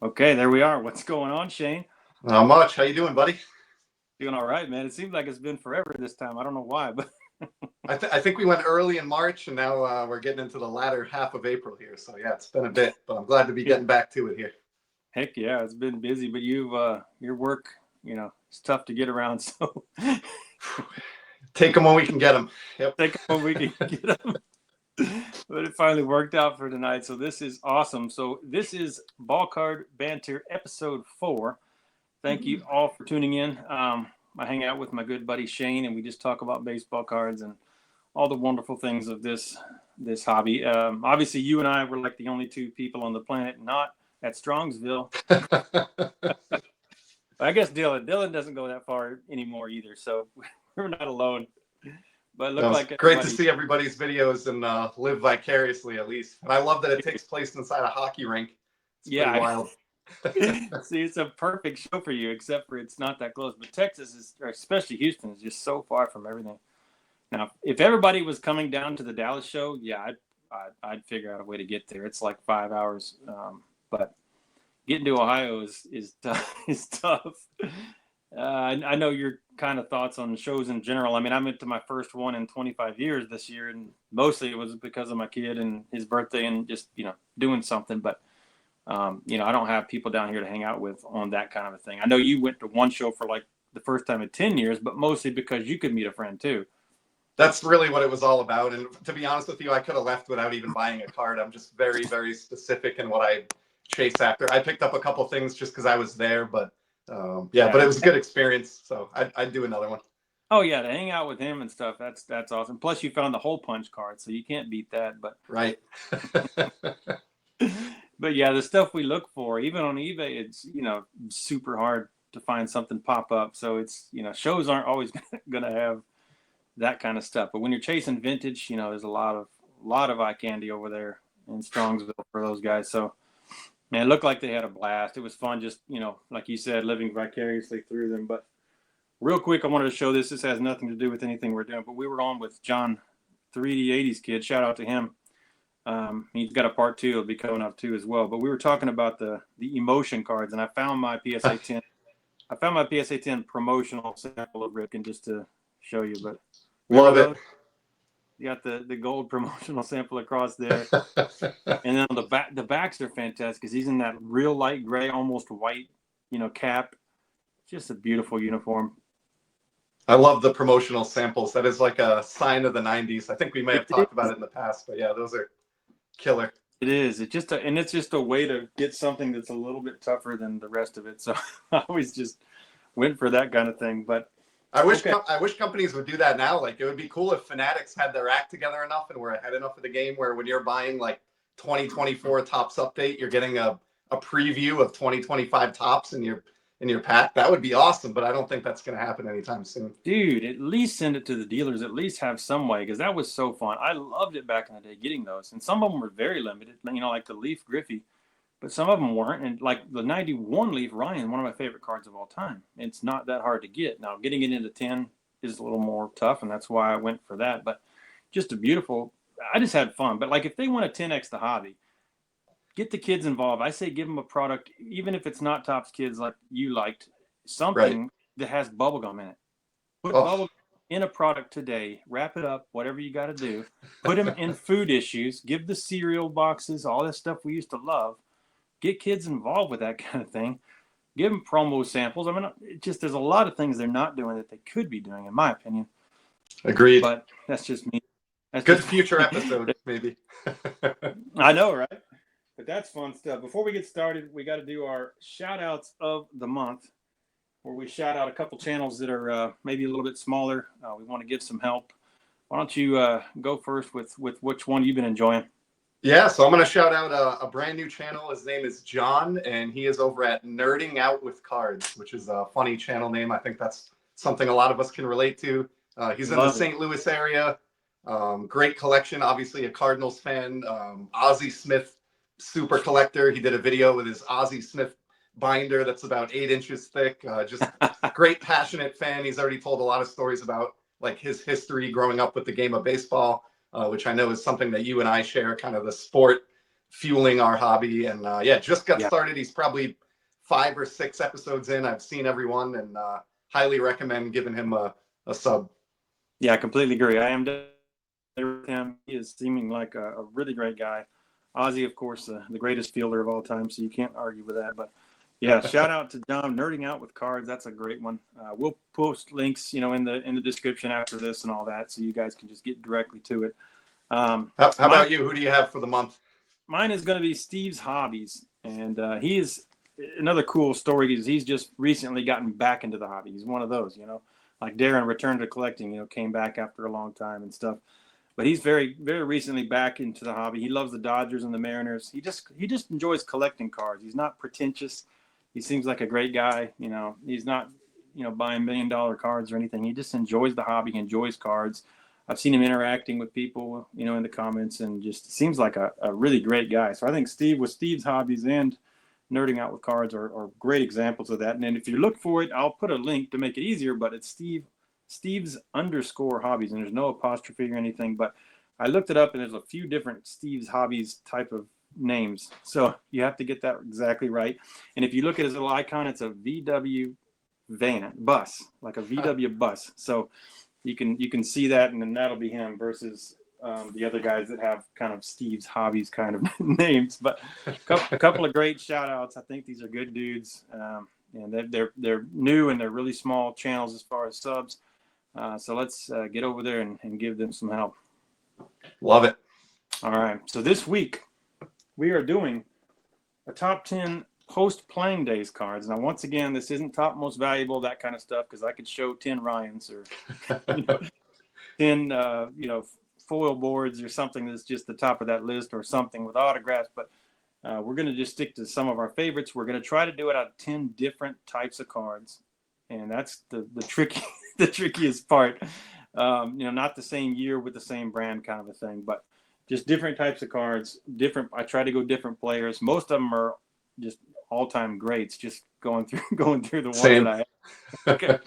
Okay, there we are. What's going on, Shane? Not much. How you doing, buddy? Doing all right, man. It seems like it's been forever this time. I don't know why, but I think we went early in March, and now we're getting into the latter half of April here. So yeah, it's been a bit, but I'm glad to be getting back to it here. heck yeah, it's been busy. But your work, it's tough to get around. So Take them when we can get them. Yep. take them when we can get them. But it finally worked out for tonight. So this is awesome. So this is Ball Card Banter episode 4. Thank you all for tuning in. I hang out with my good buddy Shane, and we just talk about baseball cards and all the wonderful things of this hobby. Obviously, you and I were like the only two people on the planet not at Strongsville. I guess Dylan doesn't go that far anymore either, so we're not alone. But it looked like great to see everybody's videos and live vicariously at least. And I love that it takes place inside a hockey rink. It's pretty wild. See, it's a perfect show for you, except for it's not that close. But Texas is, or especially Houston, is just so far from everything. Now, if everybody was coming down to the Dallas show, yeah, I'd figure out a way to get there. It's like 5 hours, but getting to Ohio is tough. I know your kind of thoughts on shows in general. I mean, I went to my first one in 25 years this year, and mostly it was because of my kid and his birthday and just doing something. But I don't have people down here to hang out with on that kind of a thing. I know you went to one show for like the first time in 10 years, but mostly because you could meet a friend too. That's really what it was all about. And to be honest with you, I could have left without even buying a card. I'm just very, very specific in what I chase after. I picked up a couple things just because I was there, but but it was a good experience. So I'd do another one. Oh yeah, to hang out with him and stuff. That's awesome. Plus you found the hole punch card, so you can't beat that. But right. But yeah, the stuff we look for, even on eBay, it's super hard to find something pop up. So it's shows aren't always gonna have that kind of stuff. But when you're chasing vintage, there's a lot of eye candy over there in Strongsville for those guys. So man, it looked like they had a blast. It was fun, just like you said, living vicariously through them. But real quick, I wanted to show this. This has nothing to do with anything we're doing, but we were on with John, 3D80s kid. Shout out to him. He's got a part 2. It'll be coming up too as well. But we were talking about the emotion cards, and I found my PSA 10. I found my PSA 10 promotional sample of Ripken just to show you. But love it. You got the gold promotional sample across there, and then on the backs are fantastic because he's in that real light gray, almost white, cap. Just a beautiful uniform. I love the promotional samples. That is like a sign of the 90s. I think we may have talked about it in the past, but yeah, those are killer. It is. It's just a way to get something that's a little bit tougher than the rest of it. So I always just went for that kind of thing. But I wish companies would do that now. Like, it would be cool if Fanatics had their act together enough and were ahead enough of the game where when you're buying like 2024 Topps update, you're getting a preview of 2025 Topps in your pack. That would be awesome, but I don't think that's going to happen anytime soon. Dude, at least send it to the dealers. At least have some way, because that was so fun. I loved it back in the day, getting those. And some of them were very limited, like the Leaf Griffey. But some of them weren't. And like the 91 Leaf Ryan, one of my favorite cards of all time. It's not that hard to get. Now, getting it into 10 is a little more tough, and that's why I went for that. But just a beautiful – I just had fun. But like if they want to 10X the hobby, get the kids involved. I say give them a product, even if it's not Topps Kids like you liked, something that has bubblegum in it. Put bubblegum in a product today. Wrap it up, whatever you got to do. Put them in food issues. Give the cereal boxes, all this stuff we used to love. Get kids involved with that kind of thing. Give them promo samples. I mean, there's a lot of things they're not doing that they could be doing, in my opinion. Agreed. But that's just me. That's good future episode, maybe. I know, right? But that's fun stuff. Before we get started, we got to do our shout outs of the month, where we shout out a couple channels that are maybe a little bit smaller. We want to give some help. Why don't you go first with which one you've been enjoying? Yeah, so I'm going to shout out a brand new channel. His name is John, and he is over at Nerding Out with Cards, which is a funny channel name. I think that's something a lot of us can relate to. He's in the St. Louis area. Great collection, obviously a Cardinals fan. Ozzie Smith, super collector. He did a video with his Ozzie Smith binder that's about 8 inches thick. Just great, passionate fan. He's already told a lot of stories about like his history growing up with the game of baseball. Which I know is something that you and I share, kind of the sport fueling our hobby. And yeah, just got Yeah. started. He's probably 5 or 6 episodes in. I've seen every one, and highly recommend giving him a sub. Yeah, I completely agree. I am with him. He is seeming like a really great guy. Ozzy, of course, the greatest fielder of all time, so you can't argue with that. But yeah, shout out to John, Nerding Out with Cards. That's a great one. We'll post links, in the description after this and all that, so you guys can just get directly to it. How about you? Who do you have for the month? Mine is going to be Steve's Hobbies, and he is another cool story. Is he's just recently gotten back into the hobby. He's one of those, like Darren returned to collecting. Came back after a long time and stuff. But he's very, very recently back into the hobby. He loves the Dodgers and the Mariners. He just enjoys collecting cards. He's not pretentious. He seems like a great guy. He's not, buying $1 million cards or anything. He just enjoys the hobby. He enjoys cards. I've seen him interacting with people, in the comments, and just seems like a really great guy. So I think Steve, with Steve's Hobbies and Nerding Out with Cards, are great examples of that. And then if you look for it, I'll put a link to make it easier, but it's Steve's _ hobbies, and there's no apostrophe or anything, but I looked it up and there's a few different Steve's Hobbies type of names. So you have to get that exactly right. And if you look at his little icon, it's a VW bus, like a VW bus. So you can see that, and then that'll be him versus the other guys that have kind of Steve's Hobbies kind of names. But a couple of great shout outs. I think these are good dudes. And they're new, and they're really small channels as far as subs. So let's get over there and give them some help. Love it. All right. So this week we are doing a top 10 post-playing days cards. Now, once again, this isn't top most valuable, that kind of stuff, because I could show 10 Ryans or 10 foil boards or something that's just the top of that list, or something with autographs. But we're going to just stick to some of our favorites. We're going to try to do it out of 10 different types of cards. And that's the trickiest part. Not the same year with the same brand kind of a thing, but just different types of cards. I try to go different players. Most of them are just all-time greats, just going through the ones Same. that I have. Okay.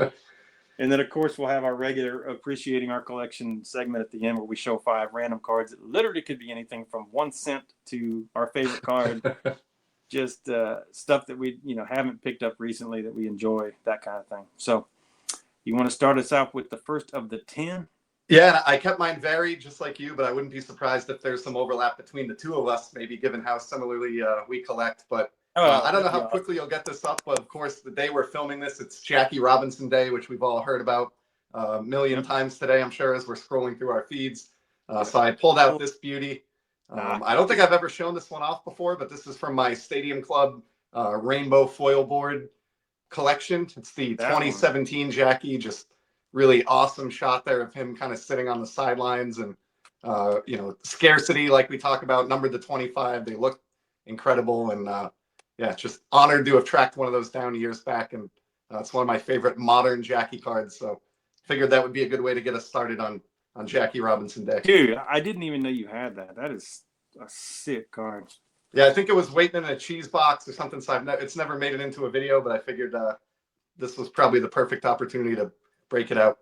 And then, of course, we'll have our regular Appreciating Our Collection segment at the end, where we show 5 random cards that literally could be anything from 1 cent to our favorite card. Just stuff that we haven't picked up recently that we enjoy, that kind of thing. So you want to start us out with the first of the 10? Yeah, I kept mine varied just like you, but I wouldn't be surprised if there's some overlap between the two of us, maybe given how similarly we collect. But I don't know how quickly you'll get this up, but of course, the day we're filming this, it's Jackie Robinson Day, which we've all heard about a million times today, I'm sure, as we're scrolling through our feeds. So I pulled out this beauty. I don't think I've ever shown this one off before, but this is from my Stadium Club Rainbow Foil Board collection. It's the 2017 Jackie. Just really awesome shot there of him kind of sitting on the sidelines, and scarcity, like we talk about, numbered to 25. They look incredible, and yeah, just honored to have tracked one of those down years back, and it's one of my favorite modern Jackie cards. So figured that would be a good way to get us started on Jackie Robinson Day. Dude, I didn't even know you had that. That is a sick card. Yeah, I think it was waiting in a cheese box or something. So it's never made it into a video, but I figured this was probably the perfect opportunity to break it out.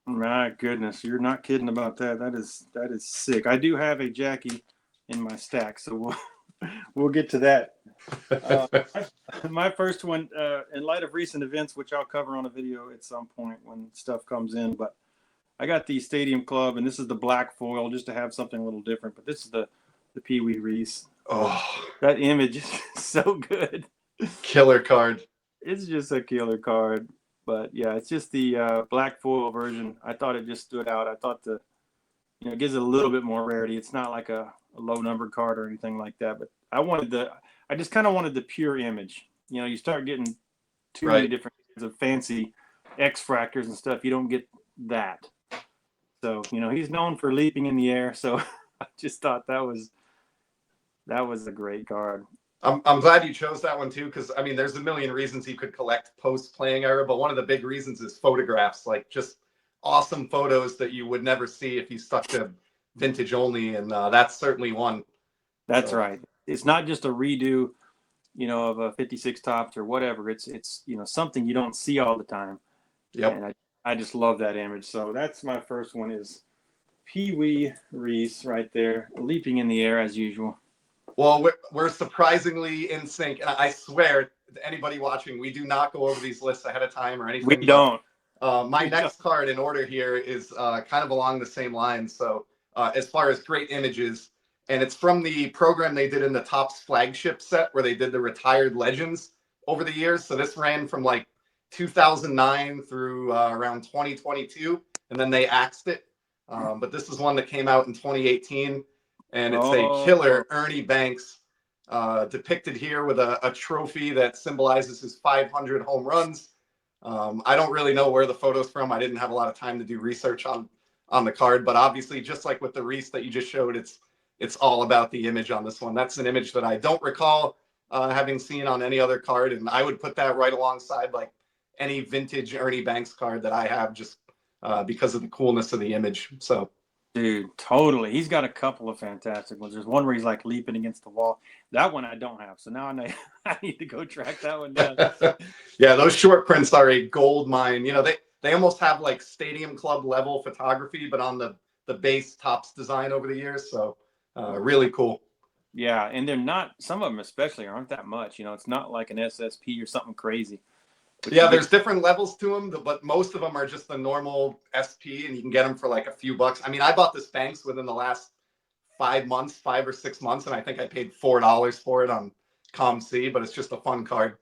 My goodness, you're not kidding about that. That is sick. I do have a Jackie in my stack, so we'll get to that. My first one, in light of recent events, which I'll cover on a video at some point when stuff comes in, but I got the Stadium Club, and this is the black foil, just to have something a little different. But this is the Pee Wee Reese. Oh, that image is so good. Killer card. It's just a killer card. But yeah, it's just the black foil version. I thought it just stood out. I thought it gives it a little bit more rarity. It's not like a low numbered card or anything like that. But I just kind of wanted the pure image. You start getting too many different kinds of fancy X-fractors and stuff. You don't get that. So, he's known for leaping in the air. So I just thought that was a great card. I'm glad you chose that one too, because there's a million reasons you could collect post-playing era, but one of the big reasons is photographs, like just awesome photos that you would never see if you stuck to vintage only, and that's certainly one. That's right. It's not just a redo, of a 56 Topps or whatever. It's something you don't see all the time. Yep. And I just love that image. So that's my first one, is Pee Wee Reese right there, leaping in the air as usual. Well, we're surprisingly in sync, and I swear to anybody watching, we do not go over these lists ahead of time or We anything. But don't. my We don't. next card in order here is kind of along the same lines. So as far as great images, and it's from the program they did in the Topps flagship set where they did the retired legends over the years. So this ran from like 2009 through around 2022, and then they axed it. But this is one that came out in 2018, and it's a Oh, killer Ernie Banks depicted here with a trophy that symbolizes his 500 home runs. I don't really know where the photo's from. I didn't have a lot of time to do research on the card, but obviously, just like with the Reese that you just showed, it's all about the image on this one. That's an image that I don't recall having seen on any other card, and I would put that right alongside like any vintage Ernie Banks card that I have, just because of the coolness of the image. So. dude, totally. He's got a couple of fantastic ones. There's one where he's like leaping against the wall. That one I don't have. So now I know I need to go track that one down. Yeah, those short prints are a gold mine. You know, they almost have like stadium club level photography, but on the base Topps design over the years. So really cool. Yeah, and they're not, some of them especially aren't that much. You know, it's not like an SSP or something crazy. But Yeah, you get, there's different levels to them, but most of them are just the normal SP, and you can get them for like a few bucks. I mean, I bought this Banks within the last 5 months, 5 or 6 months, and I think I paid $4 for it on ComC, but it's just a fun card.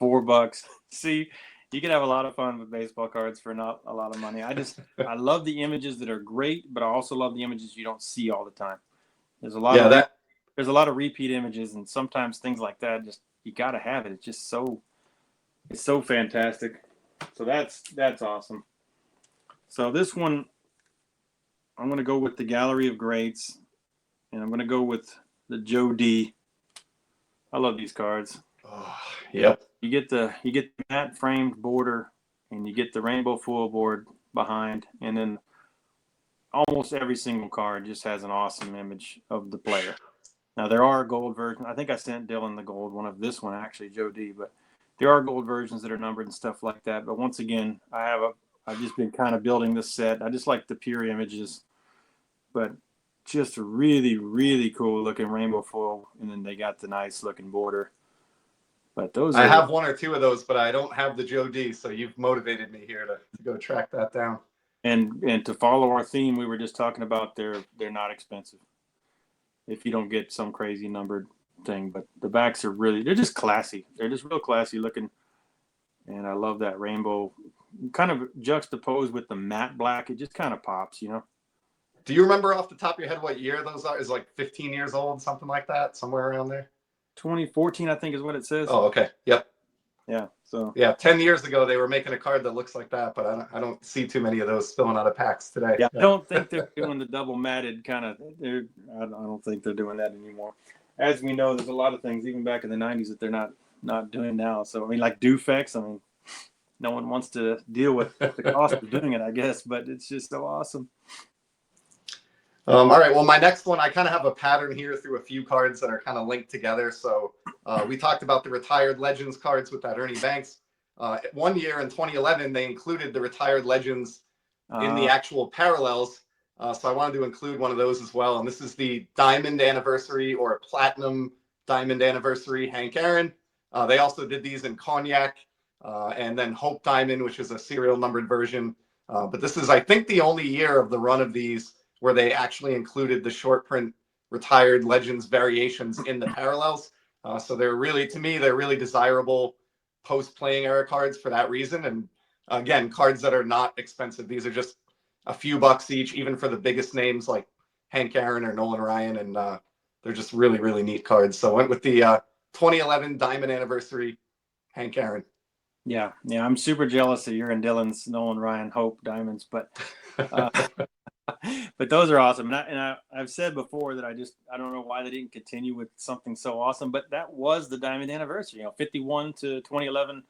$4. See, you can have a lot of fun with baseball cards for not a lot of money. I love the images that are great, but I also love the images you don't see all the time. There's a lot Yeah, of that there's a lot of repeat images, and sometimes things like that just you got to have it. It's so fantastic. So that's awesome. So this one, I'm going to go with the Gallery of Greats, and I'm going to go with the Joe D. I love these cards. oh, yep. You get the matte framed border, and you get the rainbow foil board behind, and then almost every single card just has an awesome image of the player. Now there are gold versions. I think I sent Dylan the gold one of this one actually, Joe D. But there are gold versions that are numbered and stuff like that. But once again, I've just been kind of building this set. I just like the pure images, but just a really really cool looking rainbow foil, and then they got the nice looking border. But those I are have one or two of those, but I don't have the Joe D. So you've motivated me here to go track that down. and to follow our theme we were just talking about, they're not expensive if you don't get some crazy numbered thing. But the backs are they're just classy. They're just real classy looking, and I love that rainbow kind of juxtaposed with the matte black. It just kind of pops, you know. Do you remember off the top of your head what year those are? Is like 15 years old, something like that, somewhere around there? 2014, I think, is what it says. Oh, okay. Yep. Yeah. So Yeah, 10 years ago they were making a card that looks like that, but I don't see too many of those spilling out of packs today. yeah, I don't think they're doing the double matted kind of. I don't think they're doing that anymore. As we know, there's a lot of things even back in the '90s that they're not doing now. So I mean, like Dufex. I mean, no one wants to deal with the cost of doing it, I guess. But it's just so awesome. All right. Well, my next one, I kind of have a pattern here through a few cards that are kind of linked together. So we talked about the retired legends cards with that Ernie Banks. One year in 2011, they included the retired legends in the actual parallels. So I wanted to include one of those as well. And this is the diamond anniversary or platinum diamond anniversary Hank Aaron. They also did these in cognac and then Hope Diamond, which is a serial numbered version. But this is, I think, the only year of the run of these where they actually included the short print retired legends variations in the parallels. So they're really, to me, they're really desirable post-playing era cards for that reason. And again, cards that are not expensive. These are just a few bucks each, even for the biggest names like Hank Aaron or Nolan Ryan. And they're just really, really neat cards. So I went with the 2011 Diamond Anniversary Hank Aaron. Yeah, I'm super jealous of your and Dylan's Nolan Ryan Hope diamonds, but but those are awesome. I've said before that I don't know why they didn't continue with something so awesome, but that was the diamond anniversary. 51 to 2011.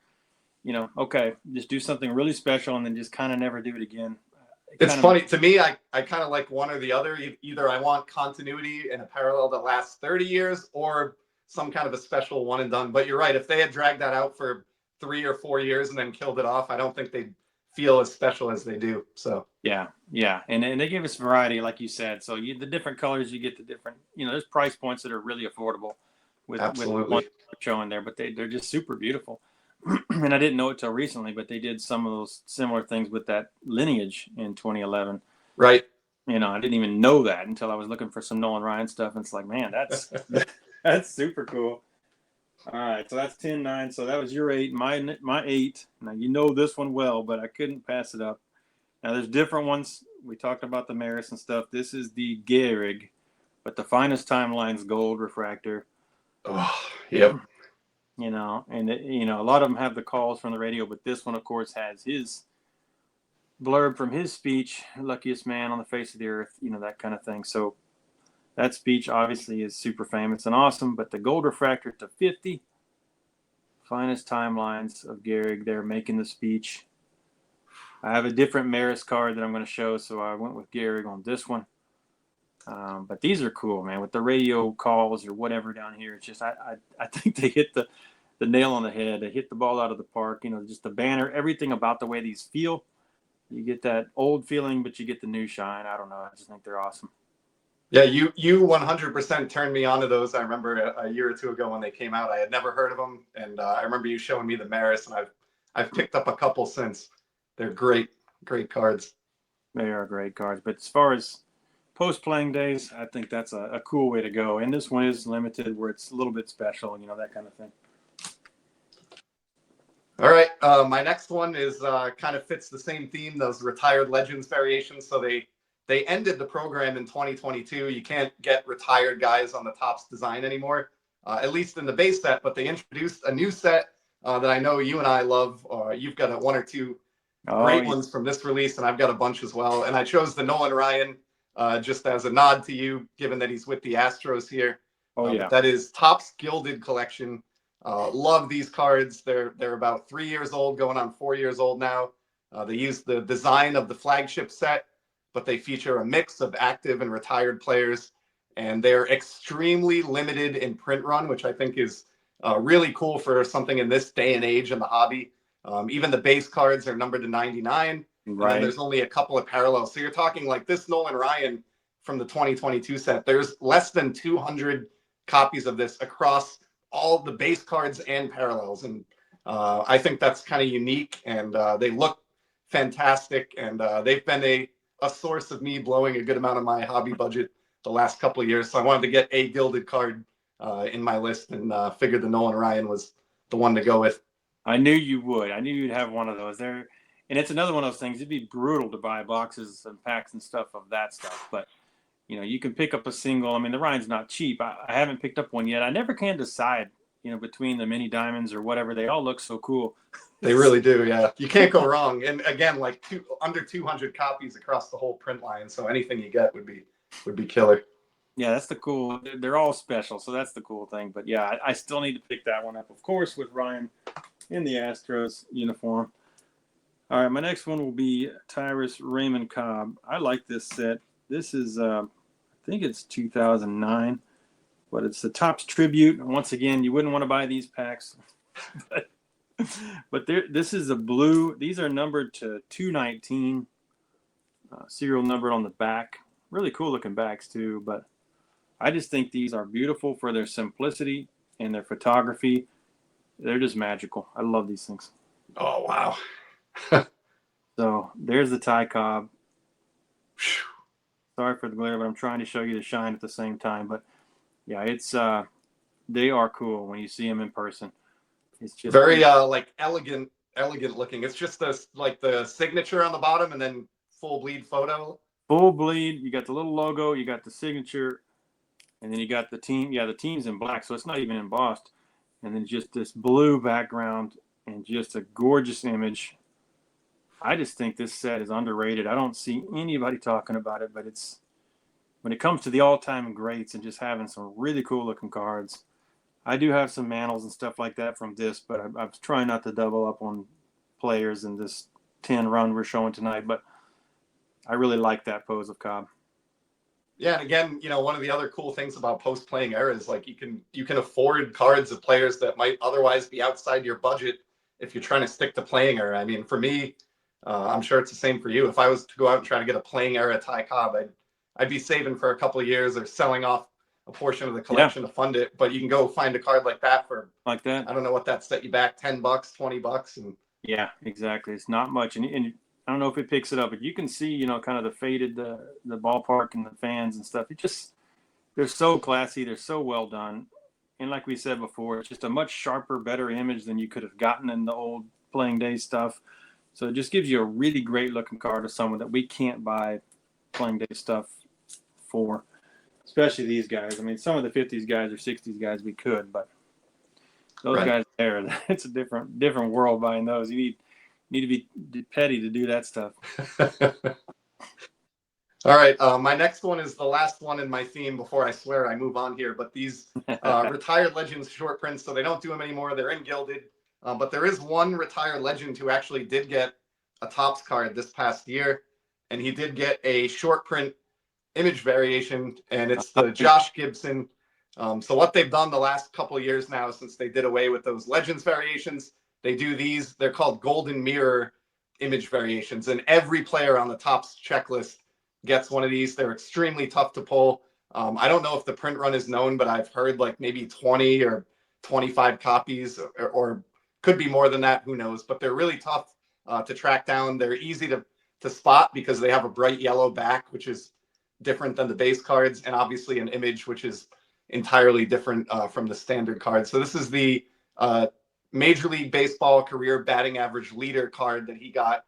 Okay, just do something really special and then just kind of never do it again. It's funny to me. I kind of like one or the other. Either I want continuity in a parallel that lasts 30 years, or some kind of a special one and done. But you're right. If they had dragged that out for 3 or 4 years and then killed it off, I don't think they'd feel as special as they do. So yeah, yeah, and they give us variety, like you said. So the different colors, you get the different. There's price points that are really affordable with the ones absolutely. showing there, but they're just super beautiful. And I didn't know it till recently, but they did some of those similar things with that lineage in 2011. Right. I didn't even know that until I was looking for some Nolan Ryan stuff, and it's like, man, that's super cool. All right, so that's 10-9. So that was your 8, my 8. Now this one well, but I couldn't pass it up. Now there's different ones. We talked about the Maris and stuff. This is the Gehrig, but the finest timelines gold refractor. Oh, yep. And a lot of them have the calls from the radio, but this one, of course, has his blurb from his speech, luckiest man on the face of the earth, that kind of thing. So that speech obviously is super famous and awesome, but the gold refractor to 50, finest timelines of Gehrig, they're making the speech. I have a different Maris card that I'm going to show, so I went with Gehrig on this one. But these are cool, man, with the radio calls or whatever down here. It's just, I think they hit the nail on the head. They hit the ball out of the park, just the banner, everything about the way these feel. You get that old feeling, but you get the new shine. I don't know. I just think they're awesome. Yeah, you 100% turned me on to those. I remember a year or two ago when they came out. I had never heard of them, and I remember you showing me the Maris, and I've picked up a couple since. They're great cards. They are great cards. But as far as post-playing days, I think that's a cool way to go. And this one is limited where it's a little bit special, that kind of thing. All right. My next one is kind of fits the same theme, those retired legends variations. So they ended the program in 2022. You can't get retired guys on the Topps design anymore, at least in the base set, but they introduced a new set that I know you and I love. You've got one or two great ones from this release, and I've got a bunch as well. And I chose the Nolan Ryan just as a nod to you, given that he's with the Astros here. But that is Topps Gilded Collection. Love these cards. They're about 3 years old, going on 4 years old now. They use the design of the flagship set, but they feature a mix of active and retired players, and they're extremely limited in print run, which I think is really cool for something in this day and age in the hobby. Even the base cards are numbered to 99, and then there's only a couple of parallels. So you're talking like this Nolan Ryan from the 2022 set. There's less than 200 copies of this across all the base cards and parallels, and I think that's kind of unique, and they look fantastic, and they've been a source of me blowing a good amount of my hobby budget the last couple of years. So I wanted to get a gilded card in my list, and figured the Nolan Ryan was the one to go with. I knew you would. I knew you'd have one of those there, and it's another one of those things. It'd be brutal to buy boxes and packs and stuff of that stuff, but you can pick up a single. I mean, the Ryan's not cheap. I haven't picked up one yet. I never can decide, between the mini diamonds or whatever. They all look so cool. They really do, yeah. You can't go wrong. And again, like under 200 copies across the whole print line. So anything you get would be killer. Yeah, that's the cool. They're all special, so that's the cool thing. But yeah, I still need to pick that one up, of course, with Ryan in the Astros uniform. All right, my next one will be Tyrus Raymond Cobb. I like this set. This is, I think it's 2009, but it's the Topps Tribute. And once again, you wouldn't want to buy these packs, but this is a blue. These are numbered to 219, serial numbered on the back. Really cool looking backs too, but I just think these are beautiful for their simplicity and their photography. They're just magical. I love these things. Oh, wow. So there's the Ty Cobb. Sorry for the glare, but I'm trying to show you the shine at the same time. But yeah, it's they are cool when you see them in person. It's just very like elegant looking. It's just the signature on the bottom and then full bleed photo. Full bleed. You got the little logo. You got the signature, and then you got the team. Yeah, the team's in black, so it's not even embossed. And then just this blue background and just a gorgeous image. I just think this set is underrated. I don't see anybody talking about it, but it's when it comes to the all-time greats and just having some really cool looking cards. I do have some mantles and stuff like that from this, but I'm trying not to double up on players in this 10 run we're showing tonight, but I really like that pose of Cobb. Yeah, and again, one of the other cool things about post-playing era is like you can afford cards of players that might otherwise be outside your budget if you're trying to stick to playing era. I mean, for me, I'm sure it's the same for you. If I was to go out and try to get a playing era Ty Cobb, I'd be saving for a couple of years or selling off a portion of the Yeah, collection to fund it. But you can go find a card like that for, like that. I don't know what that set you back, $10, $20, and Yeah, exactly. It's not much, and I don't know if it picks it up, but you can see, kind of the faded the ballpark and the fans and stuff. It just they're so classy, they're so well done, and like we said before, it's just a much sharper, better image than you could have gotten in the old playing day stuff. So it just gives you a really great looking card to someone that we can't buy playing day stuff for, especially these guys. I mean, some of the '50s guys or '60s guys we could, but those right. guys there, it's a different world buying those. You need to be petty to do that stuff. All right. My next one is the last one in my theme before I swear I move on here. But these retired legends short prints, so they don't do them anymore. They're in gilded. But there is one retired legend who actually did get a Topps card this past year, and he did get a short print image variation, and it's the Josh Gibson. So what they've done the last couple of years now, since they did away with those legends variations, they do these. They're called golden mirror image variations, and every player on the Topps checklist gets one of these. They're extremely tough to pull. I don't know if the print run is known, but I've heard like maybe 20 or 25 copies, or could be more than that. Who knows? But they're really tough to track down. They're easy to spot because they have a bright yellow back, which is different than the base cards, and obviously an image which is entirely different from the standard card. So this is the Major League Baseball career batting average leader card that he got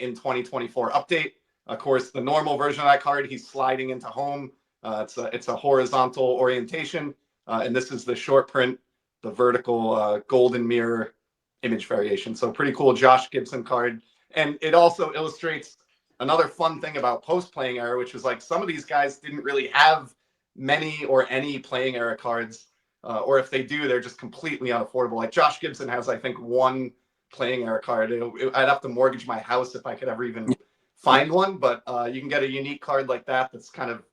in 2024 update. Of course, the normal version of that card, he's sliding into home. It's a horizontal orientation, and this is the short print, the vertical golden mirror image variation. So pretty cool Josh Gibson card. And it also illustrates another fun thing about post-playing era, which is like some of these guys didn't really have many or any playing era cards, or if they do, they're just completely unaffordable. Like Josh Gibson has, I think, one playing era card. I'd have to mortgage my house if I could ever even find one, but you can get a unique card like that that's kind of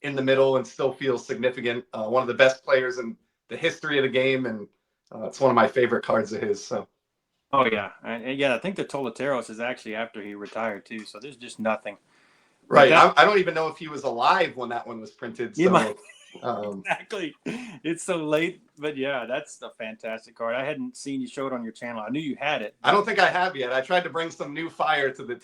in the middle and still feels significant. One of the best players in the history of the game, and it's one of my favorite cards of his. So. Oh yeah, and yeah, I think the Tolateros is actually after he retired too. So there's just nothing. Right. I don't even know if he was alive when that one was printed. So exactly. It's so late, but yeah, that's a fantastic card. I hadn't seen you show it on your channel. I knew you had it. I don't think I have yet. I tried to bring some new fire to the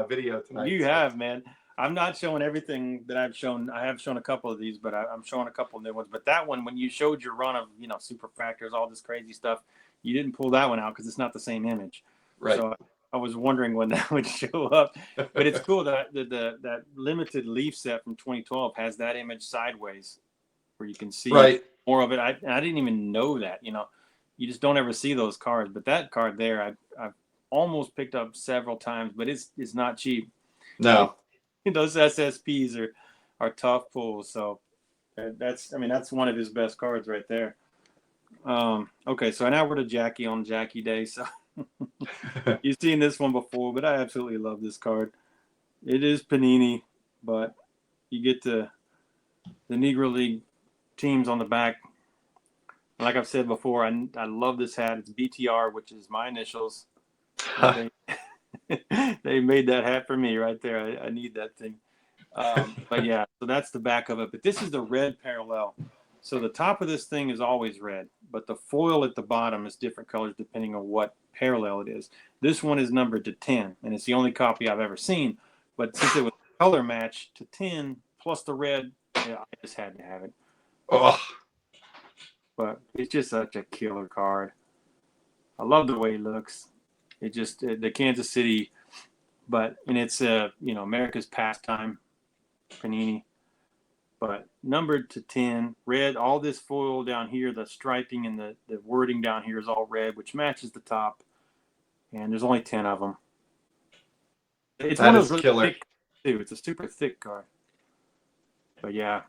video tonight. You have, man. I'm not showing everything that I've shown. I have shown a couple of these, but I'm showing a couple of new ones. But that one, when you showed your run of super factors, all this crazy stuff, you didn't pull that one out because it's not the same image. Right. So I was wondering when that would show up. But it's cool that that limited leaf set from 2012 has that image sideways, where you can see more of it. I didn't even know that. You just don't ever see those cards. But that card there, I've almost picked up several times, but it's not cheap. No. Those SSPs are tough pulls. So that's one of his best cards right there. Okay, so now we're to Jackie on Jackie Day. So you've seen this one before, but I absolutely love this card. It is Panini, but you get the Negro League teams on the back. Like I've said before, I love this hat. It's BTR, which is my initials. They made that hat for me right there. I need that thing. But yeah, so that's the back of it. But this is the red parallel. So the top of this thing is always red, but the foil at the bottom is different colors depending on what parallel it is. This one is numbered to 10, and it's the only copy I've ever seen. But since it was color match to 10 plus the red, I just had to have it. Oh. But it's just such a killer card. I love the way it looks. It just the Kansas City, and it's America's pastime, Panini. But numbered to 10, red. All this foil down here, the striping and the wording down here is all red, which matches the top. And there's only 10 of them. It's one of those really killer. Thick too. It's a super thick card. But yeah,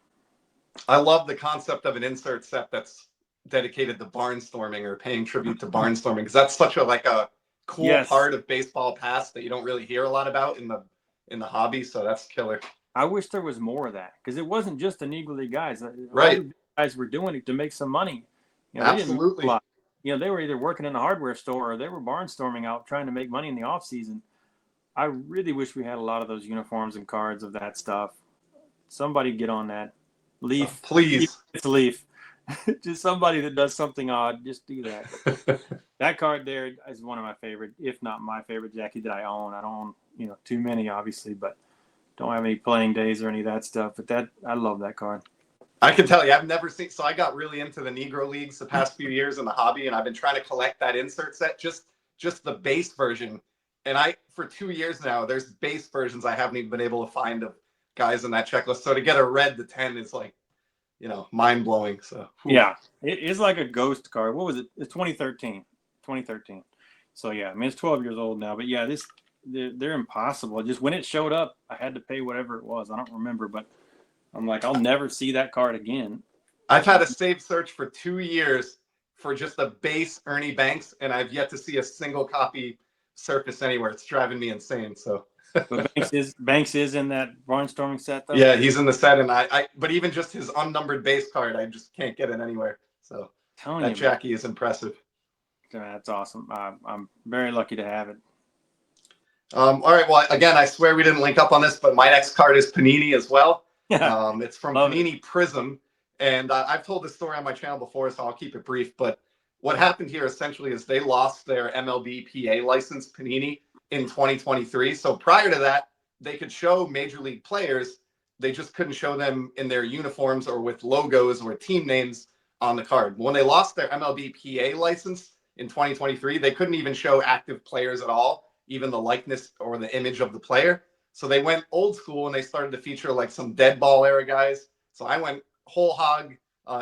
I love the concept of an insert set that's dedicated to barnstorming or paying tribute to barnstorming, because that's such a cool part of baseball past that you don't really hear a lot about in the hobby. So that's killer. I wish there was more of that, because it wasn't just the Negro League guys. Right. All the guys were doing it to make some money. Absolutely. They were either working in the hardware store or they were barnstorming out trying to make money in the off season. I really wish we had a lot of those uniforms and cards of that stuff. Somebody get on that. Leaf, Please. it's a Leaf. Just somebody that does something odd. Just do that. But that card there is one of my favorite, if not my favorite Jackie that I own. I don't own, too many, obviously, but don't have any playing days or any of that stuff. But I love that card. I can tell you, I've never seen. So I got really into the Negro Leagues the past few years in the hobby, and I've been trying to collect that insert set, just the base version. And for 2 years now, there's base versions I haven't even been able to find of guys in that checklist. So to get a red to 10 is like, mind blowing. So yeah, it is like a ghost card. What was it? It's 2013. 2013. So yeah, I mean it's 12 years old now. But yeah, they're impossible. Just when it showed up, I had to pay whatever it was. I don't remember, but I'm like, I'll never see that card again. I've had a save search for 2 years for just the base Ernie Banks, and I've yet to see a single copy surface anywhere. It's driving me insane. So, but Banks is in that barnstorming set though. Yeah, he's in the set, and but even just his unnumbered base card, I just can't get it anywhere. So that Jackie is impressive. That's awesome. I'm very lucky to have it. All right. Well, again, I swear we didn't link up on this, but my next card is Panini as well. It's from Panini Prism. And I've told this story on my channel before, so I'll keep it brief. But what happened here essentially is they lost their MLB PA license, Panini, in 2023. So prior to that, they could show major league players. They just couldn't show them in their uniforms or with logos or team names on the card. When they lost their MLB PA license in 2023, they couldn't even show active players at all, even the likeness or the image of the player. So they went old school and they started to feature like some dead ball era guys. So I went whole hog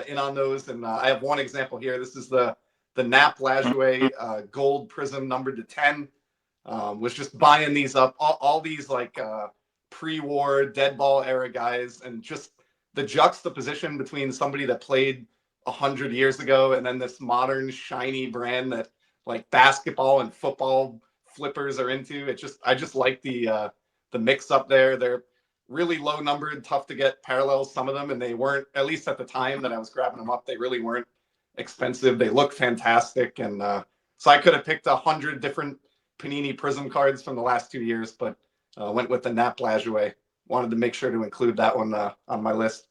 in on those. And I have one example here. This is the Nap Lajoie gold prism numbered to 10. Was just buying these up, all these like pre-war dead ball era guys, and just the juxtaposition between somebody that played 100 years ago and then this modern shiny brand that like basketball and football flippers are into. I just like the mix up there. They're really low numbered, tough to get parallels, some of them, and they weren't, at least at the time that I was grabbing them up, they really weren't expensive. They look fantastic. And so I could have picked 100 different Panini Prism cards from the last 2 years, but went with the Nap Lajoie. Wanted to make sure to include that one on my list.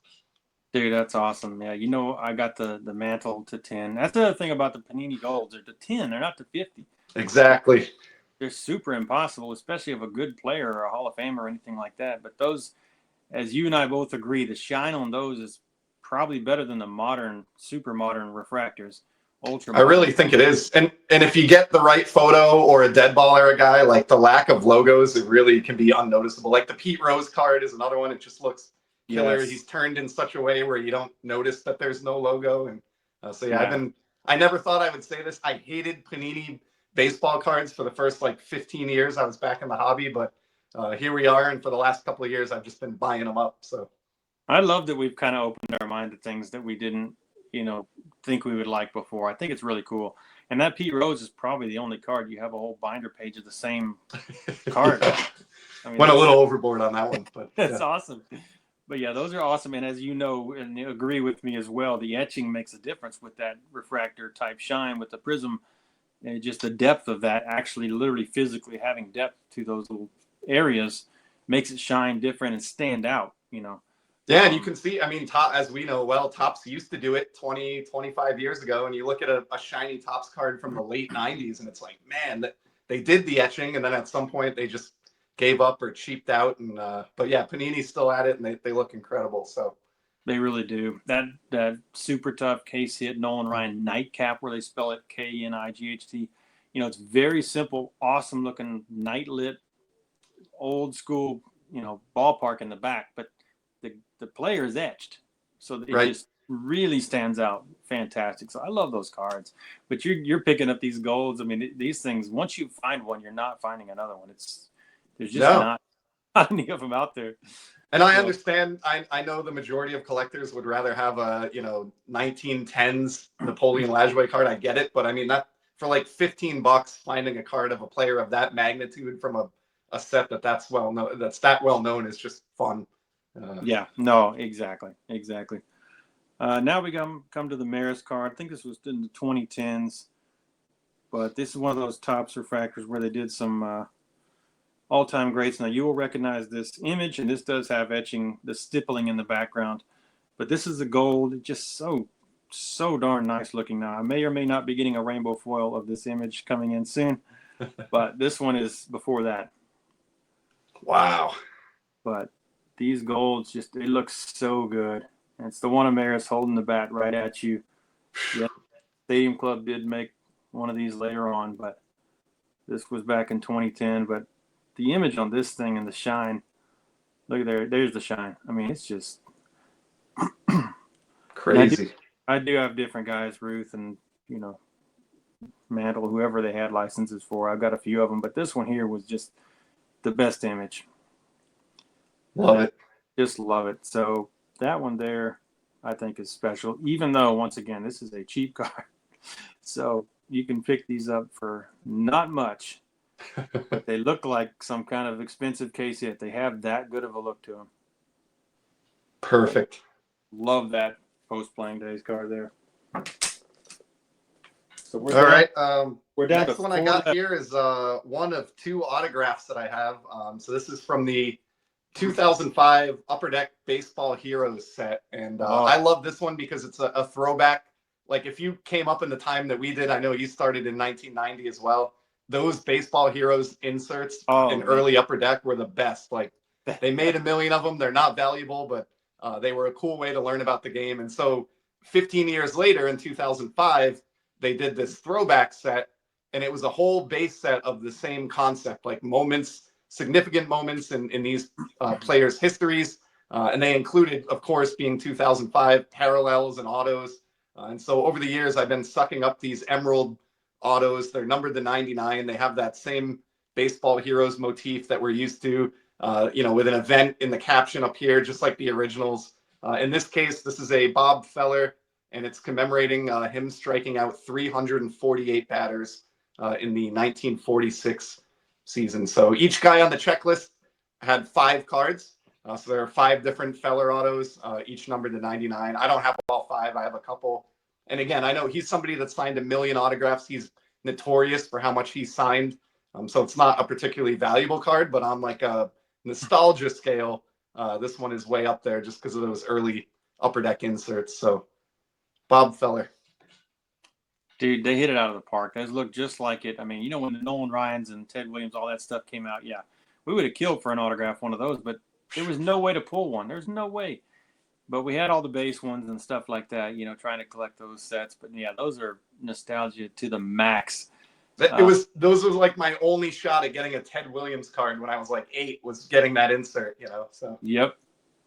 Dude, that's awesome. Yeah, I got the mantle to 10. That's the other thing about the Panini Golds. They're to 10. They're not to 50. Exactly. They're super impossible, especially of a good player or a Hall of Famer or anything like that. But those, as you and I both agree, the shine on those is probably better than the modern, super modern refractors. Ultra. I really think it is. And if you get the right photo or a dead ball era guy, like the lack of logos, it really can be unnoticeable. Like the Pete Rose card is another one. It just looks killer. Yes. He's turned in such a way where you don't notice that there's no logo. And I never thought I would say this. I hated Panini baseball cards for the first like 15 years I was back in the hobby, but here we are. And for the last couple of years, I've just been buying them up. So I love that we've kind of opened our mind to things that we didn't, think we would like before. I think it's really cool. And that Pete Rose is probably the only card you have a whole binder page of the same card. Yeah. I mean, went a little overboard on that one, but that's awesome. But yeah, those are awesome. And as you know, and you agree with me as well, the etching makes a difference with that refractor type shine with the prism. And just the depth of that, actually literally physically having depth to those little areas makes it shine different and stand out, Yeah, and you can see, I mean, as we know well, Topps used to do it 20, 25 years ago, and you look at a shiny Topps card from the late 90s, and it's like, man, that they did the etching, and then at some point they just gave up or cheaped out. And but yeah, Panini's still at it, and they look incredible. So they really do. That super tough case hit Nolan Ryan nightcap, where they spell it Knight. It's very simple, awesome looking night lit, old school, ballpark in the back, but the player is etched, so it just really stands out. Fantastic. So I love those cards. But you're picking up these golds. I mean, these things, once you find one, you're not finding another one. There's just not any of them out there. And I understand. I know the majority of collectors would rather have a 1910s Napoleon Lajoie card. I get it, but I mean that for like $15, finding a card of a player of that magnitude from a set that's that well known is just fun. Yeah, no, exactly. Now we come to the Maris card. I think this was in the 2010s, but this is one of those Topps refractors where they did some all-time greats. Now you will recognize this image, and this does have etching, the stippling in the background. But this is the gold, just so darn nice looking. Now I may or may not be getting a rainbow foil of this image coming in soon, but this one is before that. Wow. But these golds just, they look so good. And it's the one of Maris holding the bat right at you. Yeah, Stadium Club did make one of these later on, but this was back in 2010. But the image on this thing and the shine, look at there. There's the shine. I mean, it's just Crazy. I do have different guys, Ruth and, you know, Mantle, whoever they had licenses for. I've got a few of them, but this one here was just the best image. Love it. Just love it. So that one there, I think, is special, even though, once again, this is a cheap card. So you can pick these up for not much, but they look like some kind of expensive case hit. They have that good of a look to them. Perfect. Love that post-playing days card there. So All right. We're down next to one I got here is one of two autographs that I have. So this is from the 2005 Upper Deck Baseball Heroes set. And I love this one because it's a throwback. Like if you came up in the time that we did, I know you started in 1990 as well. Those Baseball Heroes inserts in early Upper Deck were the best. Like they made a million of them. They're not valuable, but they were a cool way to learn about the game. And so 15 years later in 2005, they did this throwback set, and it was a whole base set of the same concept, like moments, significant moments in these players' histories. And they included, of course, being 2005, parallels and autos. And so over the years, I've been sucking up these Emerald autos. They're numbered to 99. They have that same Baseball Heroes motif that we're used to, with an event in the caption up here, just like the originals. In this case, this is a Bob Feller, and it's commemorating him striking out 348 batters in the 1946 season. So each guy on the checklist had 5 cards. So there are 5 different Feller autos, each numbered to 99. I don't have all 5. I have a couple. And again, I know he's somebody that signed 1 million autographs. He's notorious for how much he signed. So it's not a particularly valuable card, but on like a nostalgia scale, this one is way up there just because of those early Upper Deck inserts. So Bob Feller. Dude, they hit it out of the park. Those look just like it. I mean, you know, when the Nolan Ryans and Ted Williams, all that stuff came out, yeah, we would have killed for an autograph one of those, but there was no way to pull one. There's no way. But we had all the base ones and stuff like that, you know, trying to collect those sets. But yeah, those are nostalgia to the max. Those was like my only shot at getting a Ted Williams card when I was like 8, was getting that insert, you know. So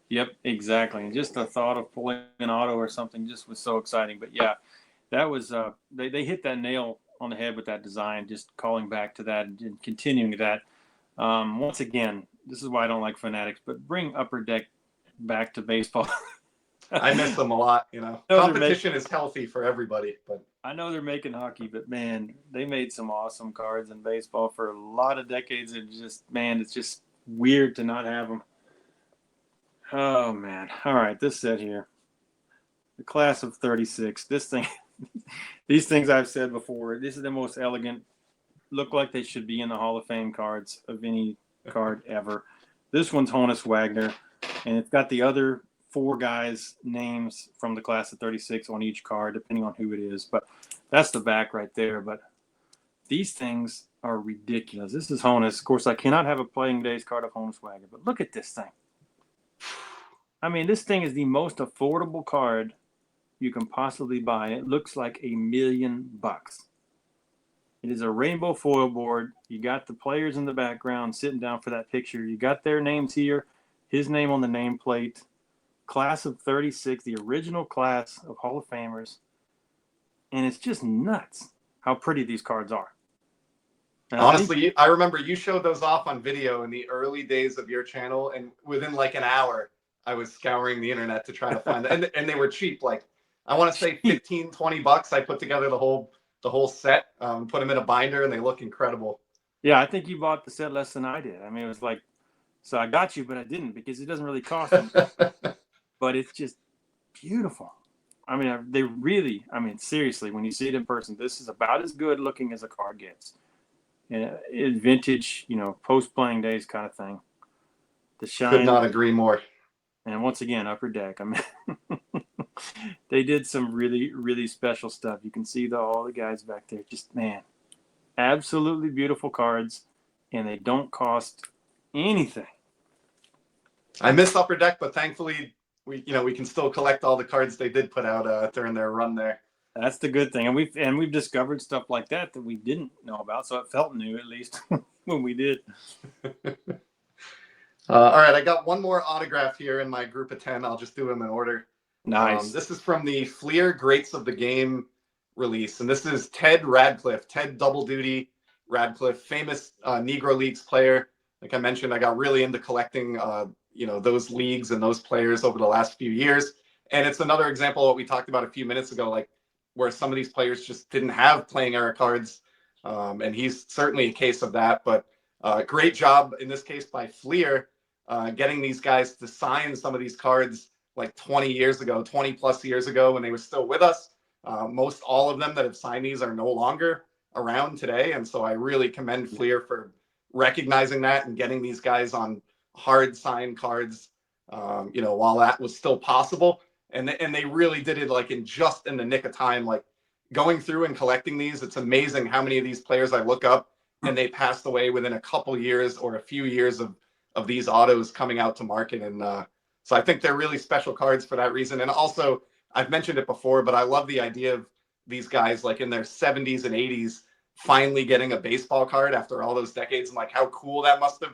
Yep, exactly. And just the thought of pulling an auto or something just was so exciting. But yeah, that was they hit that nail on the head with that design, just calling back to that and continuing that. Once again, this is why I don't like Fanatics, but bring Upper Deck back to baseball. I miss them a lot, you know. Competition is healthy for everybody, but I know they're making hockey, but man, they made some awesome cards in baseball for a lot of decades. And just, man, it's just weird to not have them. Oh man. All right, this set here. The class of 36. This thing, these things I've said before, this is the most elegant, look like they should be in the Hall of Fame cards of any card ever. This one's Honus Wagner, and it's got the other 4 guys' names from the class of 36 on each card, depending on who it is. But that's the back right there. But these things are ridiculous. This is Honus. Of course, I cannot have a playing days card of Honus Wagner, but look at this thing. I mean, this thing is the most affordable card you can possibly buy. It looks like $1 million. It is a rainbow foil board. You got the players in the background sitting down for that picture. You got their names here, his name on the nameplate. Class of 36, the original class of Hall of Famers. And it's just nuts how pretty these cards are. And honestly, I remember you showed those off on video in the early days of your channel, and within like an hour, I was scouring the internet to try to find them. And they were cheap. Like, I want to say 15, 20 bucks. I put together the whole set, put them in a binder, and they look incredible. Yeah, I think you bought the set less than I did. I mean, it was like, so I got you, but I didn't because it doesn't really cost them. But it's just beautiful. I mean, seriously, when you see it in person, this is about as good looking as a card gets. vintage, post playing days kind of thing. The Could shine, not agree more. and once again, Upper Deck. I mean, they did some really, really special stuff. You can see all the guys back there. Just, man, absolutely beautiful cards, and they don't cost anything. I miss Upper Deck, but thankfully we can still collect all the cards they did put out during their run there. That's the good thing, and we've discovered stuff like that we didn't know about, so it felt new at least when we did. All right, I got one more autograph here in my group of 10. I'll just do them in order. Nice. This is from the Fleer Greats of the Game release, and this is Ted Radcliffe, Ted Double Duty Radcliffe, famous Negro Leagues player. Like I mentioned, I got really into collecting, those leagues and those players over the last few years. And it's another example of what we talked about a few minutes ago, like where some of these players just didn't have playing era cards. And he's certainly a case of that. But great job in this case by Fleer getting these guys to sign some of these cards like 20 plus years ago when they were still with us. Most all of them that have signed these are no longer around today. And so I really commend Fleer for recognizing that and getting these guys on hard signed cards, while that was still possible. And they really did it like in the nick of time, like going through and collecting these. It's amazing how many of these players I look up and they passed away within a couple years or a few years of these autos coming out to market. And so I think they're really special cards for that reason. And also, I've mentioned it before, but I love the idea of these guys like in their 70s and 80s finally getting a baseball card after all those decades, and like how cool that must have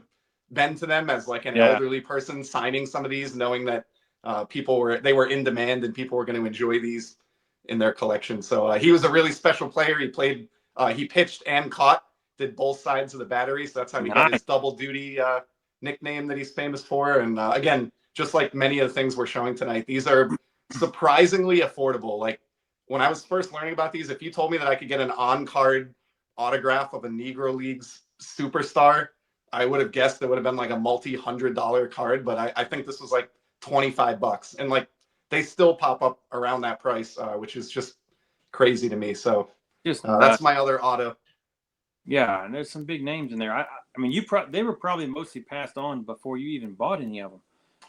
been to them as like an elderly person signing some of these, knowing that people were in demand and people were going to enjoy these in their collection. So he was a really special player. He pitched and caught, did both sides of the battery. So that's how he got his double duty nickname that he's famous for. And again, just like many of the things we're showing tonight, these are surprisingly affordable. Like when I was first learning about these, if you told me that I could get an on-card autograph of a Negro Leagues superstar, I would have guessed it would have been like a multi-$100 card. But I think this was like $25. And like they still pop up around that price, which is just crazy to me. So that's my other auto. Yeah, and there's some big names in there. I mean, they were probably mostly passed on before you even bought any of them.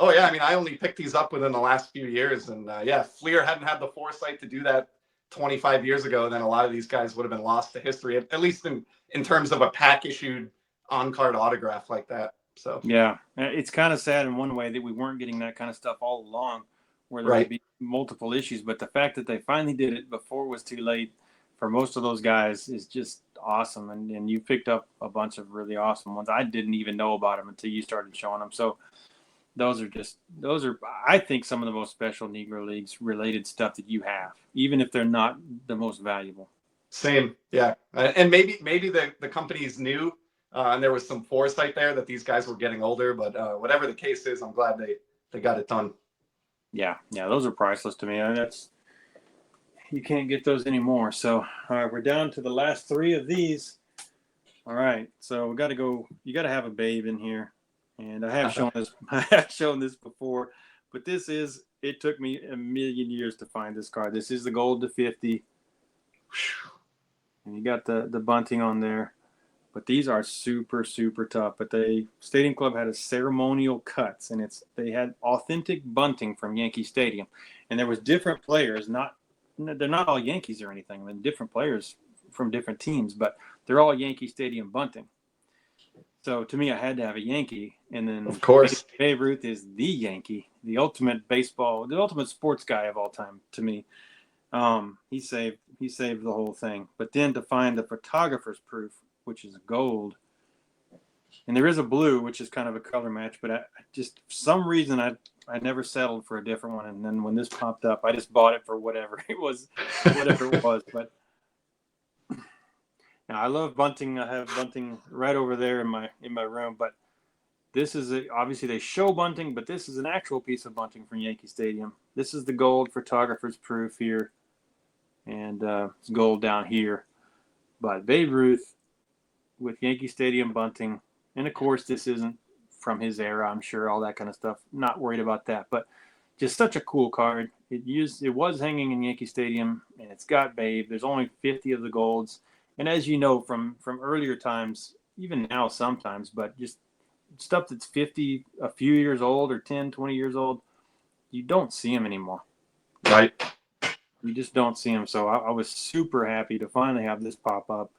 Oh yeah, I mean, I only picked these up within the last few years, and Fleer hadn't had the foresight to do that 25 years ago. Then a lot of these guys would have been lost to history, at least in terms of a pack issued on-card autograph like that. So yeah, it's kind of sad in one way that we weren't getting that kind of stuff all along, where there would be multiple issues. But the fact that they finally did it before it was too late for most of those guys is just awesome. And you picked up a bunch of really awesome ones. I didn't even know about them until you started showing them. So those are, I think, some of the most special Negro Leagues related stuff that you have, even if they're not the most valuable. Same. Yeah. And maybe the companies knew and there was some foresight there that these guys were getting older, but whatever the case is, I'm glad they got it done. Yeah. Those are priceless to me. You can't get those anymore. So, all right, we're down to the last three of these. All right, so we got to go. You got to have a babe in here, and I have shown this. I have shown this before, but it took me a million years to find this card. This is the gold to 50, and you got the bunting on there. But these are super, super tough. But Stadium Club had a ceremonial cuts, and they had authentic bunting from Yankee Stadium, and there was different players, they're not all Yankees or anything. I mean, different players from different teams, but they're all Yankee Stadium bunting. So to me, I had to have a Yankee. And then, of course, Babe Ruth is the Yankee, the ultimate sports guy of all time to me. He saved the whole thing. But then to find the photographer's proof, which is gold, and there is a blue, which is kind of a color match, but I just, for some reason, I never settled for a different one. And then when this popped up, I just bought it for whatever it was. But now I love bunting. I have bunting right over there in my room. But this is obviously they show bunting, but this is an actual piece of bunting from Yankee Stadium. This is the gold photographer's proof here, and it's gold down here. But Babe Ruth with Yankee Stadium bunting, and of course this isn't from his era, I'm sure, all that kind of stuff. Not worried about that, but just such a cool card. It was hanging in Yankee Stadium, and it's got Babe. There's only 50 of the golds, And as you know from earlier times, even now sometimes, but just stuff that's 50, a few years old or 10, 20 years old, you don't see them anymore. Right. You just don't see them. So I was super happy to finally have this pop up,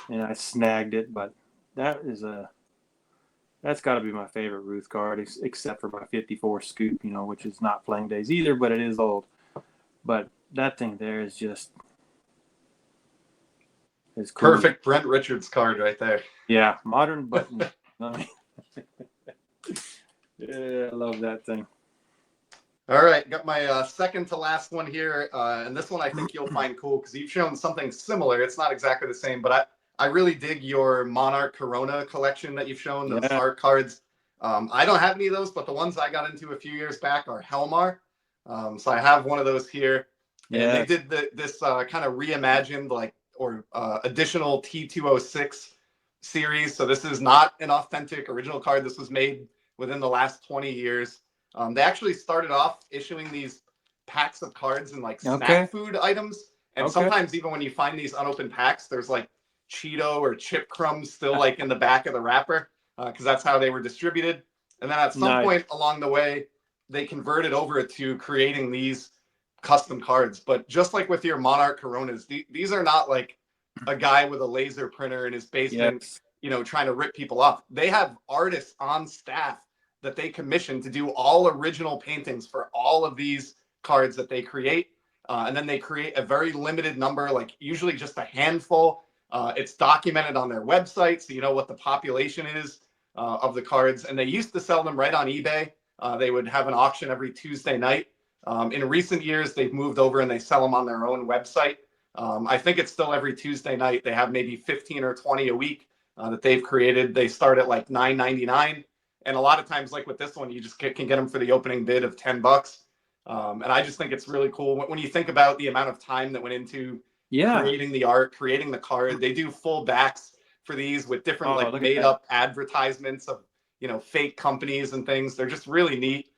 and I snagged it. But that is that's got to be my favorite Ruth card, except for my 54 scoop, which is not playing days either, but it is old. But that thing there is just is cool. Perfect Brent Richards card right there. Yeah, modern button. Yeah, I love that thing. All right, got my second to last one here, and this one I think you'll find cool because you've shown something similar. It's not exactly the same, but I really dig your Monarch Corona collection that you've shown, those Yeah. art cards. I don't have any of those, but the ones I got into a few years back are Helmar. So I have one of those here. And they did this kind of reimagined or additional T206 series. So this is not an authentic original card. This was made within the last 20 years. They actually started off issuing these packs of cards and like snack food items. And sometimes even when you find these unopened packs, there's like Cheeto or chip crumbs still like in the back of the wrapper because that's how they were distributed. And then at some point along the way, they converted over to creating these custom cards. But just like with your Monarch Coronas, these are not like a guy with a laser printer in his basement, trying to rip people off. They have artists on staff that they commission to do all original paintings for all of these cards that they create. And then they create a very limited number, like usually just a handful. It's documented on their website, so you know what the population is of the cards. And they used to sell them right on eBay. They would have an auction every Tuesday night. In recent years, they've moved over and they sell them on their own website. I think it's still every Tuesday night. They have maybe 15 or 20 a week that they've created. They start at like $9.99. And a lot of times, like with this one, you just can get them for the opening bid of $10. And I just think it's really cool when you think about the amount of time that went into creating the art, creating the card. They do full backs for these with different made up advertisements of fake companies and things. They're just really neat.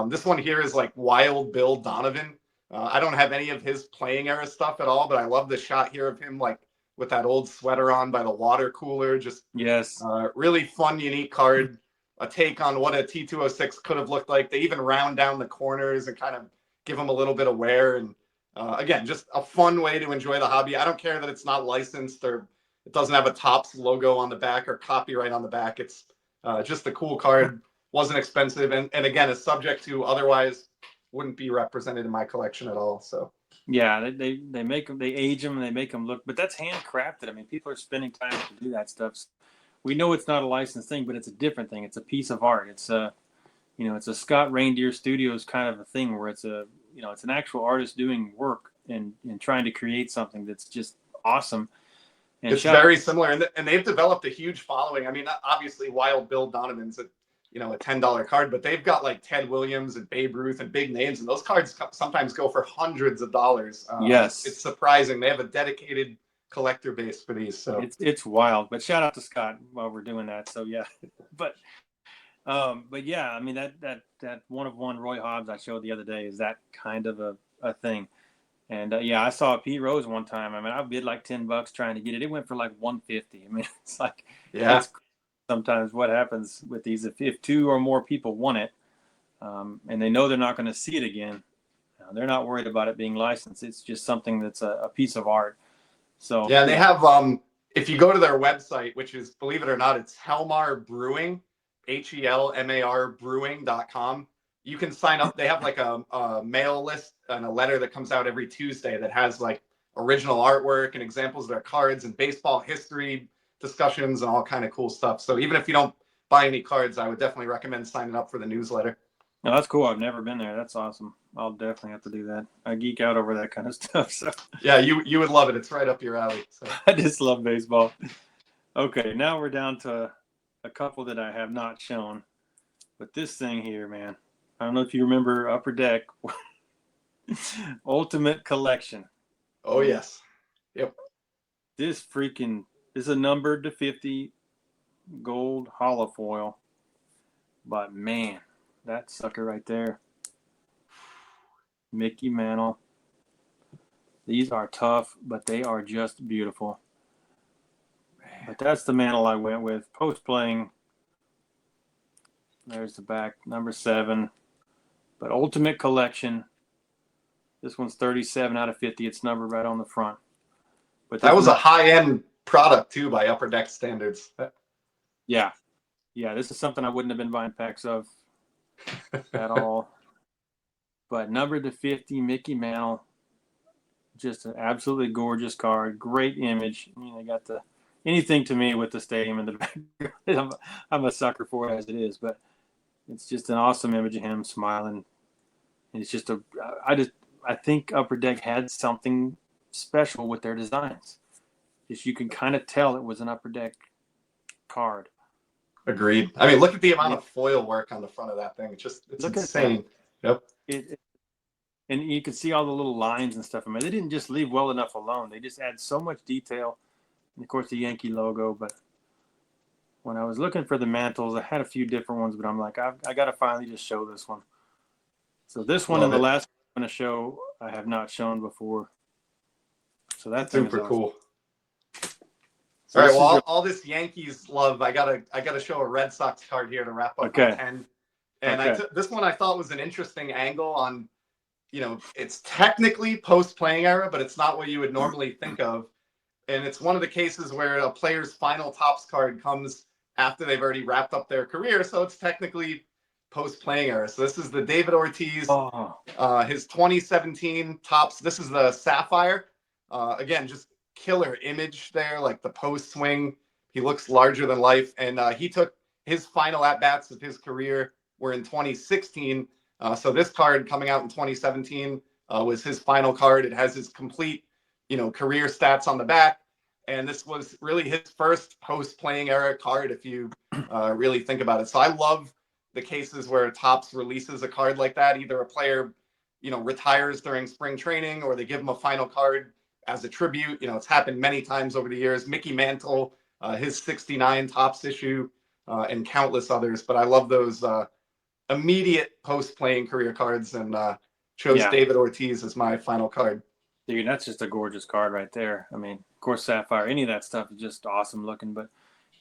This one here is like Wild Bill Donovan. I don't have any of his playing era stuff at all, but I love the shot here of him like with that old sweater on by the water cooler. Just really fun, unique card. A take on what a T206 could have looked like. They even round down the corners and kind of give them a little bit of wear. And again, just a fun way to enjoy the hobby. I don't care that it's not licensed or it doesn't have a Topps logo on the back or copyright on the back. It's just a cool card. Wasn't expensive. And again, is subject to otherwise wouldn't be represented in my collection at all. So yeah, they make them, they age them and they make them look, but that's handcrafted. I mean, people are spending time to do that stuff. We know it's not a licensed thing, but it's a different thing. It's a piece of art. It's it's a Scott Reindeer Studios kind of a thing where it's it's an actual artist doing work and trying to create something that's just awesome. And it's very similar, and they've developed a huge following. I mean, obviously, Wild Bill Donovan's a $10 card, but they've got like Ted Williams and Babe Ruth and big names, and those cards sometimes go for hundreds of dollars. It's surprising. They have a dedicated collector base for these, so it's wild. But shout out to Scott while we're doing that. So yeah, but yeah, I mean that one of one Roy Hobbs I showed the other day is that kind of a thing. And yeah, I saw Pete Rose one time. I mean, I bid like $10 trying to get it. It went for like $150. I mean, it's like it's sometimes what happens with these if two or more people want it, and they know they're not going to see it again. They're not worried about it being licensed. It's just something that's a piece of art. So yeah, and they have if you go to their website, which is, believe it or not, it's Helmar Brewing, HELMAR Brewing.com. You can sign up. They have like a mail list and a letter that comes out every Tuesday that has like original artwork and examples of their cards and baseball history discussions and all kind of cool stuff. So even if you don't buy any cards, I would definitely recommend signing up for the newsletter. No, that's cool. I've never been there. That's awesome. I'll definitely have to do that. I geek out over that kind of stuff. So yeah, you would love it. It's right up your alley. So. I just love baseball. Okay, now we're down to a couple that I have not shown, but this thing here, man. I don't know if you remember Upper Deck Ultimate Collection. Oh yes. Yep. This is a numbered to 50 gold hollow foil, but man, that sucker right there. Mickey Mantle. These are tough, but they are just beautiful. But that's the mantle I went with. Post playing. There's the back, number 7. But Ultimate Collection. This one's 37 out of 50. It's numbered right on the front. But That this was is a high-end product too by Upper Deck standards. yeah. This is something I wouldn't have been buying packs of at all. But numbered to 50, Mickey Mantle. Just an absolutely gorgeous card. Great image. They got the anything to me with the stadium in the background. I'm a sucker for it as it is, but it's just an awesome image of him smiling. And it's just I think Upper Deck had something special with their designs. Just you can kind of tell it was an Upper Deck card. Agreed. I mean, look at the amount of foil work on the front of that thing. It's insane. Yep. And you can see all the little lines and stuff. I mean, they didn't just leave well enough alone. They just add so much detail. And of course, the Yankee logo. But when I was looking for the mantles, I had a few different ones, but I'm like, I got to finally just show this one. So this one and the last one I'm going to show, I have not shown before. So that's super cool. So all right, well, all this Yankees love, I gotta show a Red Sox card here to wrap up my 10. And this one I thought was an interesting angle on, it's technically post-playing era, but it's not what you would normally think of. And it's one of the cases where a player's final Topps card comes after they've already wrapped up their career, so it's technically post-playing era. So this is the David Ortiz, his 2017 Topps. This is the Sapphire. Again, just killer image there, like the post swing. He looks larger than life. And he took his final at-bats of his career were in 2016. So this card coming out in 2017 was his final card. It has his complete, career stats on the back. And this was really his first post-playing era card, if you really think about it. So I love the cases where Topps releases a card like that. Either a player, retires during spring training, or they give him a final card as a tribute. It's happened many times over the years. Mickey Mantle, his 69 Topps issue, and countless others. But I love those immediate post-playing career cards, and chose David Ortiz as my final card. Dude, that's just a gorgeous card right there. I mean, of course, Sapphire, any of that stuff is just awesome looking. But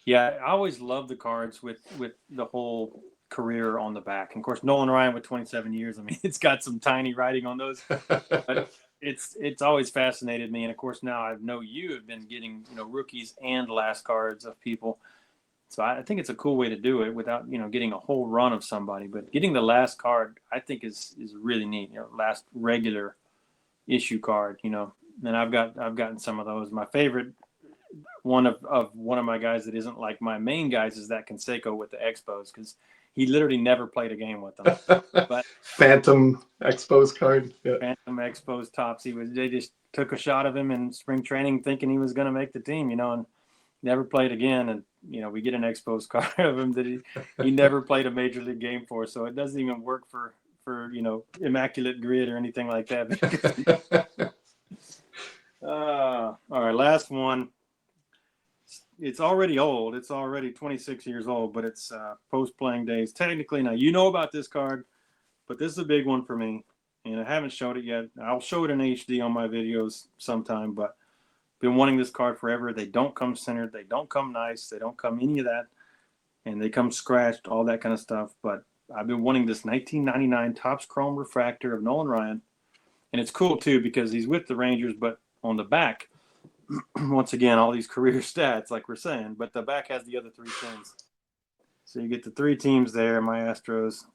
yeah, I always love the cards with the whole career on the back. And of course, Nolan Ryan with 27 years. I mean, it's got some tiny writing on those. But it's always fascinated me. And of course, now I know you have been getting, rookies and last cards of people. So I think it's a cool way to do it without, getting a whole run of somebody. But getting the last card, I think is really neat. Last regular issue card, and I've gotten some of those. My favorite one of one of my guys that isn't like my main guys is that Canseco with the Expos, because he literally never played a game with them. But Phantom Expos card. Yeah. Phantom Expos Topps. They just took a shot of him in spring training thinking he was going to make the team, and never played again. And, we get an Expos card of him that he never played a major league game for. So it doesn't even work for immaculate grid or anything like that. All right, last one. It's already old. It's already 26 years old, but it's post-playing days. Technically, now you know about this card, but this is a big one for me, and I haven't showed it yet. I'll show it in HD on my videos sometime, but been wanting this card forever. They don't come centered. They don't come nice. They don't come any of that, and they come scratched, all that kind of stuff. But I've been wanting this 1999 Topps Chrome Refractor of Nolan Ryan, and it's cool too because he's with the Rangers, but on the back, once again, all these career stats, like we're saying, but the back has the other 3 teams. So you get the 3 teams there, my Astros.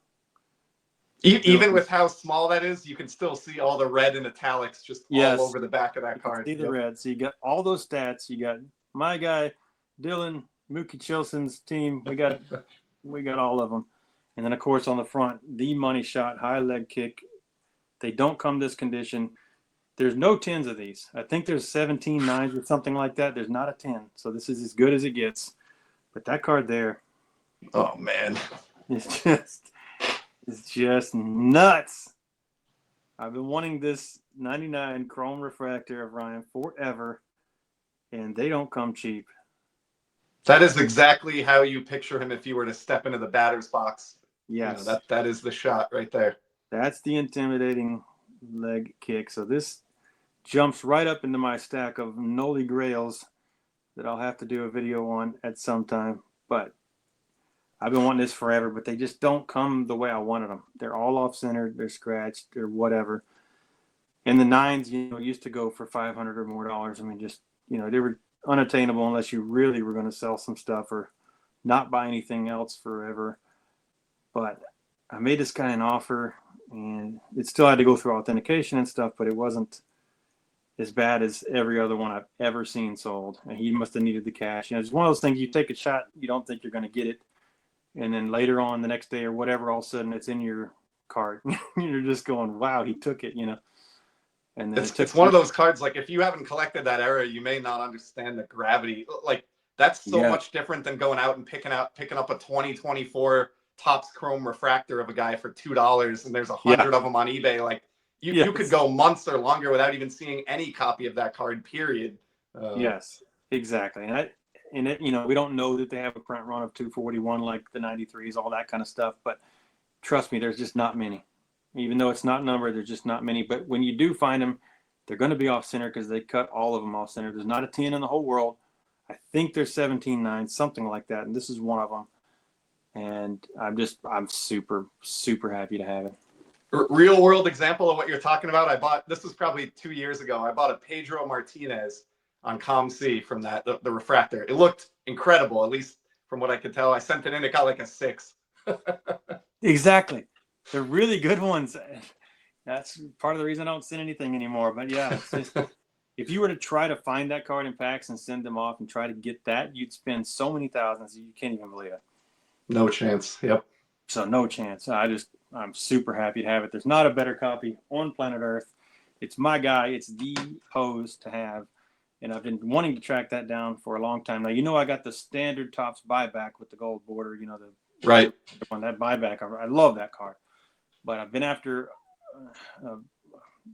Even with how small that is, you can still see all the red and italics just all over the back of that card. See the red. So you got all those stats. You got my guy, Dylan, Mookie Chilson's team. We got all of them. And then, of course, on the front, the money shot, high leg kick. They don't come this condition. There's no 10s of these. I think there's 17 9s or something like that. There's not a 10. So this is as good as it gets. But that card there. Oh, man. It's just nuts. I've been wanting this 99 Chrome Refractor of Ryan forever, and they don't come cheap. That is exactly how you picture him if you were to step into the batter's box. Yes. That is the shot right there. That's the intimidating leg kick. So this jumps right up into my stack of Noli Grails that I'll have to do a video on at some time. But I've been wanting this forever, but they just don't come the way I wanted them. They're all off-centered, they're scratched, they're whatever. And the nines, used to go for $500 or more. I mean, just, they were unattainable unless you really were going to sell some stuff or not buy anything else forever. But I made this guy an offer, and it still had to go through authentication and stuff, but it wasn't as bad as every other one I've ever seen sold. And he must have needed the cash. It's one of those things, you take a shot, you don't think you're going to get it. And then later on the next day or whatever, all of a sudden it's in your cart. You're just going, wow, he took it, And then it's one of those cards, like if you haven't collected that era, you may not understand the gravity. Like that's so much different than going out and picking up a 2024 Topps Chrome refractor of a guy for $2 and there's 100 of them on eBay. Like you could go months or longer without even seeing any copy of that card, period. Yes, exactly. And we don't know that they have a print run of 241 like the 93s, all that kind of stuff. But trust me, there's just not many. Even though it's not numbered, there's just not many. But when you do find them, they're going to be off center because they cut all of them off center. There's not a 10 in the whole world. I think there's 17.9, something like that. And this is one of them. And I'm super, super happy to have it. Real world example of what you're talking about. This was probably 2 years ago. I bought a Pedro Martinez on ComC from the refractor. It looked incredible, at least from what I could tell. I sent it in, it got like a 6. Exactly. They're really good ones. That's part of the reason I don't send anything anymore. But yeah, it's just, if you were to try to find that card in packs and send them off and try to get that, you'd spend so many thousands you can't even believe it. No chance. Yep. So no chance. I'm super happy to have it. There's not a better copy on planet Earth. It's my guy. It's the hose to have. And I've been wanting to track that down for a long time. Now, I got the standard Topps buyback with the gold border, right on that buyback. I love that card. But I've been after a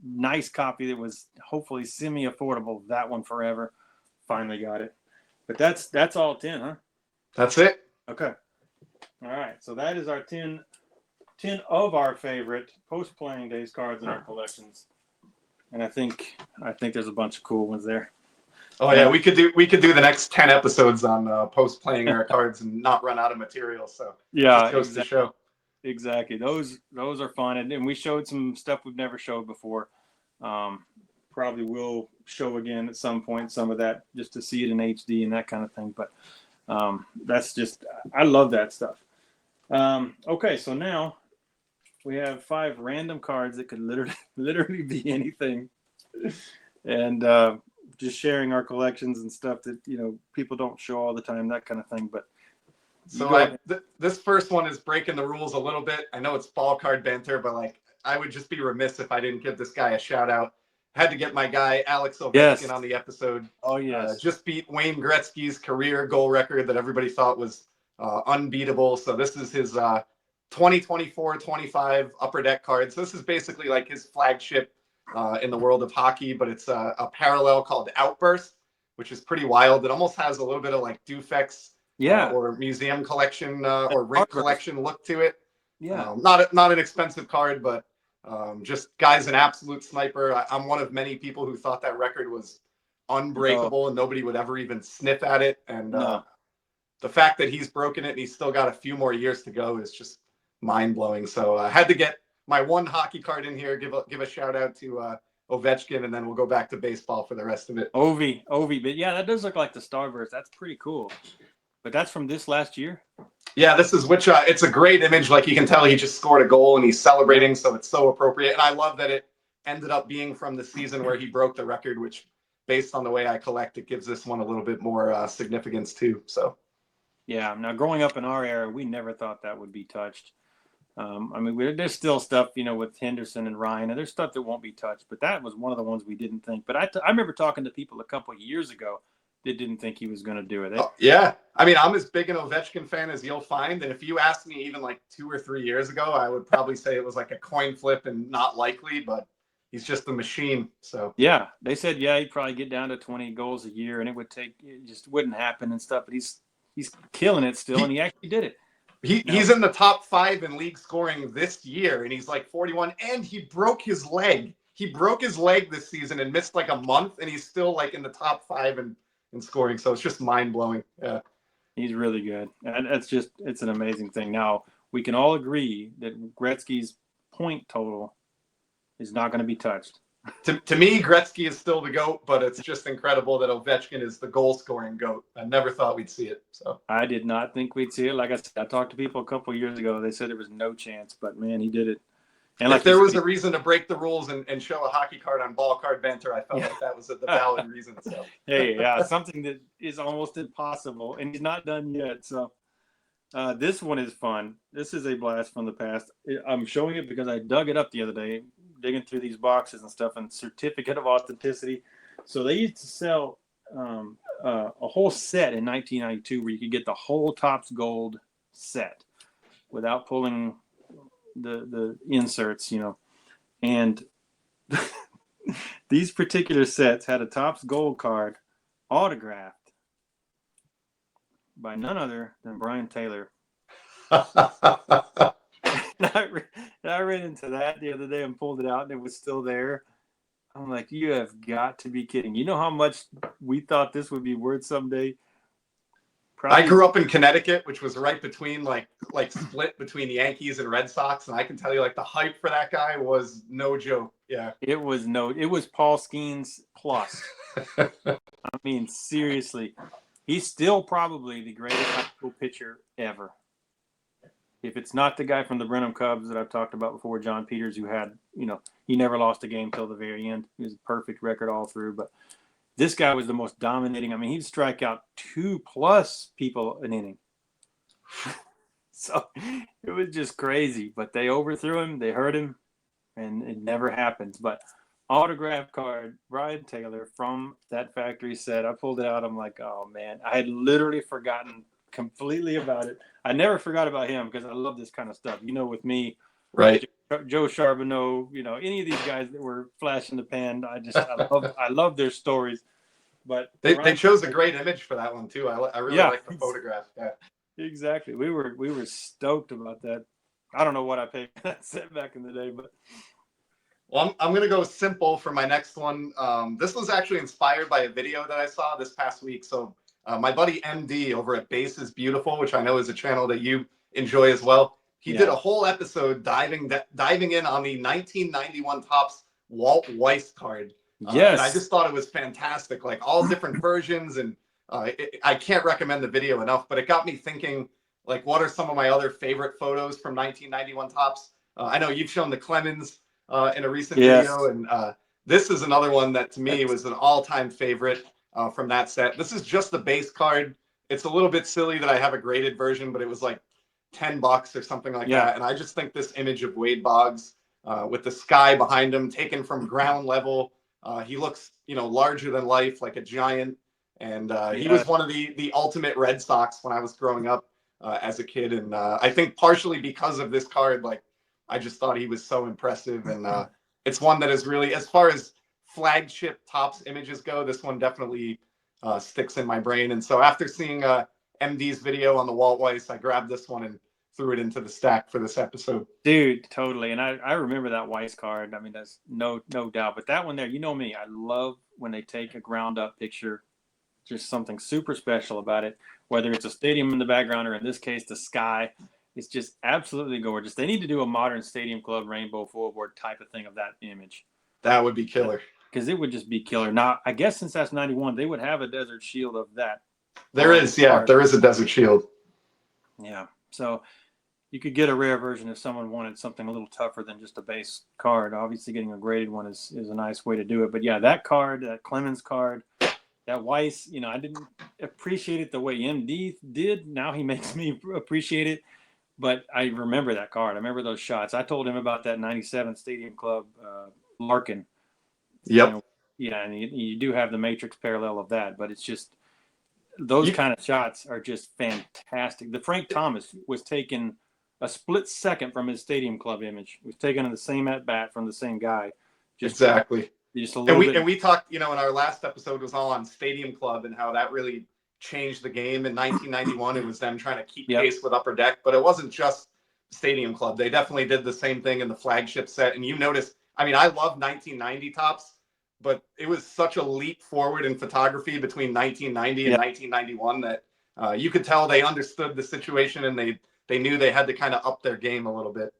nice copy that was hopefully semi-affordable. That one forever. Finally got it. But that's all 10, huh? That's it. Okay. All right. So that is our 10 of our favorite post-playing days cards in our collections. And I think there's a bunch of cool ones there. Oh yeah, we could do the next 10 episodes on post-playing era cards and not run out of material. So yeah, goes to show. Exactly. Those are fun, and we showed some stuff we've never showed before. Probably will show again at some point some of that just to see it in HD and that kind of thing. But that's just, I love that stuff. Okay, so now we have 5 random cards that could literally be anything, and just sharing our collections and stuff that people don't show all the time, that kind of thing. But so this first one is breaking the rules a little bit. I know it's BALLCARD banter, but like I would just be remiss if I didn't give this guy a shout out. Had to get my guy Alex Ovechkin on the episode. Oh yes, just beat Wayne Gretzky's career goal record that everybody thought was unbeatable. So this is his 2024-25 Upper Deck card. So this is basically like his flagship in the world of hockey, but it's a parallel called Outburst, which is pretty wild. It almost has a little bit of like Dufek's or museum collection or rig collection look to it. Yeah, not an expensive card, but just guy's an absolute sniper. I'm one of many people who thought that record was unbreakable and nobody would ever even sniff at it. And the fact that he's broken it and he's still got a few more years to go is just mind blowing. So I had to get my one hockey card in here. Give a shout out to Ovechkin, and then we'll go back to baseball for the rest of it. Ovi. But yeah, that does look like the Starburst. That's pretty cool. But that's from this last year? Yeah, this is it's a great image. Like you can tell he just scored a goal and he's celebrating, so it's so appropriate. And I love that it ended up being from the season where he broke the record, which based on the way I collect, it gives this one a little bit more significance too. So yeah, now growing up in our era, we never thought that would be touched. I mean, there's still stuff, with Henderson and Ryan, and there's stuff that won't be touched, but that was one of the ones we didn't think. But I remember talking to people a couple of years ago that didn't think he was going to do it. Yeah. I mean, I'm as big an Ovechkin fan as you'll find. And if you asked me even like 2 or 3 years ago, I would probably say it was like a coin flip and not likely, but he's just a machine. So yeah, they said, he'd probably get down to 20 goals a year and it just wouldn't happen and stuff, but he's killing it still. And he actually did it. He's in the top 5 in league scoring this year, and he's like 41, and he broke his leg. He broke his leg this season and missed like a month, and he's still like in the top 5 in in scoring. So it's just mind blowing. Yeah. He's really good. And it's an amazing thing. Now, we can all agree that Gretzky's point total is not going to be touched. To me, Gretzky is still the GOAT, but it's just incredible that Ovechkin is the goal scoring GOAT. I never thought we'd see it. So I did not think we'd see it. Like I said, I talked to people a couple of years ago. They said there was no chance, but man, he did it. And like if there was a reason to break the rules and show a hockey card on BALLCARD Banter, I felt like that was the valid reason. So hey, yeah, something that is almost impossible, and he's not done yet. So this one is fun. This is a blast from the past. I'm showing it because I dug it up the other day, digging through these boxes and stuff, and certificate of authenticity. So they used to sell a whole set in 1992 where you could get the whole Topps Gold set without pulling the inserts, you know. And these particular sets had a Topps Gold card autographed by none other than Brian Taylor. And I ran into that the other day and pulled it out, and it was still there. I'm like, you have got to be kidding. You know how much we thought this would be worth someday? Probably. I grew up in Connecticut, which was right between like split between the Yankees and Red Sox, and I can tell you like the hype for that guy was no joke. Yeah, it was Paul Skeens plus. I mean, seriously, he's still probably the greatest high school pitcher ever. If it's not the guy from the Brenham Cubs that I've talked about before, John Peters, who had, you know, he never lost a game till the very end. He was a perfect record all through. But this guy was the most dominating. I mean, he'd strike out 2+ people an inning. So it was just crazy. But they overthrew him. They hurt him. And it never happens. But autograph card, Brian Taylor from that factory set. I pulled it out. I'm like, oh, man. I had literally forgotten completely about it. I never forgot about him because I love this kind of stuff. You know, with me, right? Joe Charbonneau, you know, any of these guys that were flash in the pan. I love their stories. But they chose a great image for that one too. I really like the photograph. Yeah, exactly. We were stoked about that. I don't know what I paid for that set back in the day, but. Well, I'm going to go simple for my next one. This was actually inspired by a video that I saw this past week. So my buddy MD over at Base is Beautiful, which I know is a channel that you enjoy as well. He did a whole episode diving in on the 1991 Topps Walt Weiss card. Yes. And I just thought it was fantastic, like all different versions. And I can't recommend the video enough, but it got me thinking, like, what are some of my other favorite photos from 1991 Topps? I know you've shown the Clemens in a recent video, and this is another one that to me was an all-time favorite from that set. This is just the base card. It's a little bit silly that I have a graded version, but it was like $10 or something like that. And I just think this image of Wade Boggs with the sky behind him, taken from ground level, he looks, you know, larger than life, like a giant. And he was one of the ultimate Red Sox when I was growing up as a kid. And I think partially because of this card, like, I just thought he was so impressive. And it's one that is really, as far as flagship Topps images go, this one definitely sticks in my brain. And so after seeing MD's video on the Walt Weiss, I grabbed this one and threw it into the stack for this episode. Dude, totally. And I remember that Weiss card. I mean, that's no doubt. But that one there, you know me, I love when they take a ground up picture. Just something super special about it, whether it's a stadium in the background or in this case, the sky. It's just absolutely gorgeous. They need to do a modern Stadium Club rainbow forward type of thing of that image. That would be killer. Because it would just be killer. Now, I guess since that's 91, they would have a desert shield of that. There is, there is a desert shield. Yeah. So you could get a rare version if someone wanted something a little tougher than just a base card. Obviously, getting a graded one is a nice way to do it. But yeah, that card, that Clemens card, that Weiss, you know, I didn't appreciate it the way MD did. Now he makes me appreciate it. But I remember that card. I remember those shots. I told him about that 97 Stadium Club Larkin. Yep. You know, yeah, and you do have the matrix parallel of that, but it's just those kind of shots are just fantastic. The Frank Thomas was taken a split second from his Stadium Club image. It was taken in the same at bat from the same guy. Exactly. Just a little bit. And we talked, you know, in our last episode was all on Stadium Club and how that really changed the game in 1991. It was them trying to keep pace with Upper Deck, but it wasn't just Stadium Club. They definitely did the same thing in the flagship set. And you notice, I mean, I love 1990 Topps, but it was such a leap forward in photography between 1990 and 1991 that you could tell they understood the situation, and they knew they had to kind of up their game a little bit.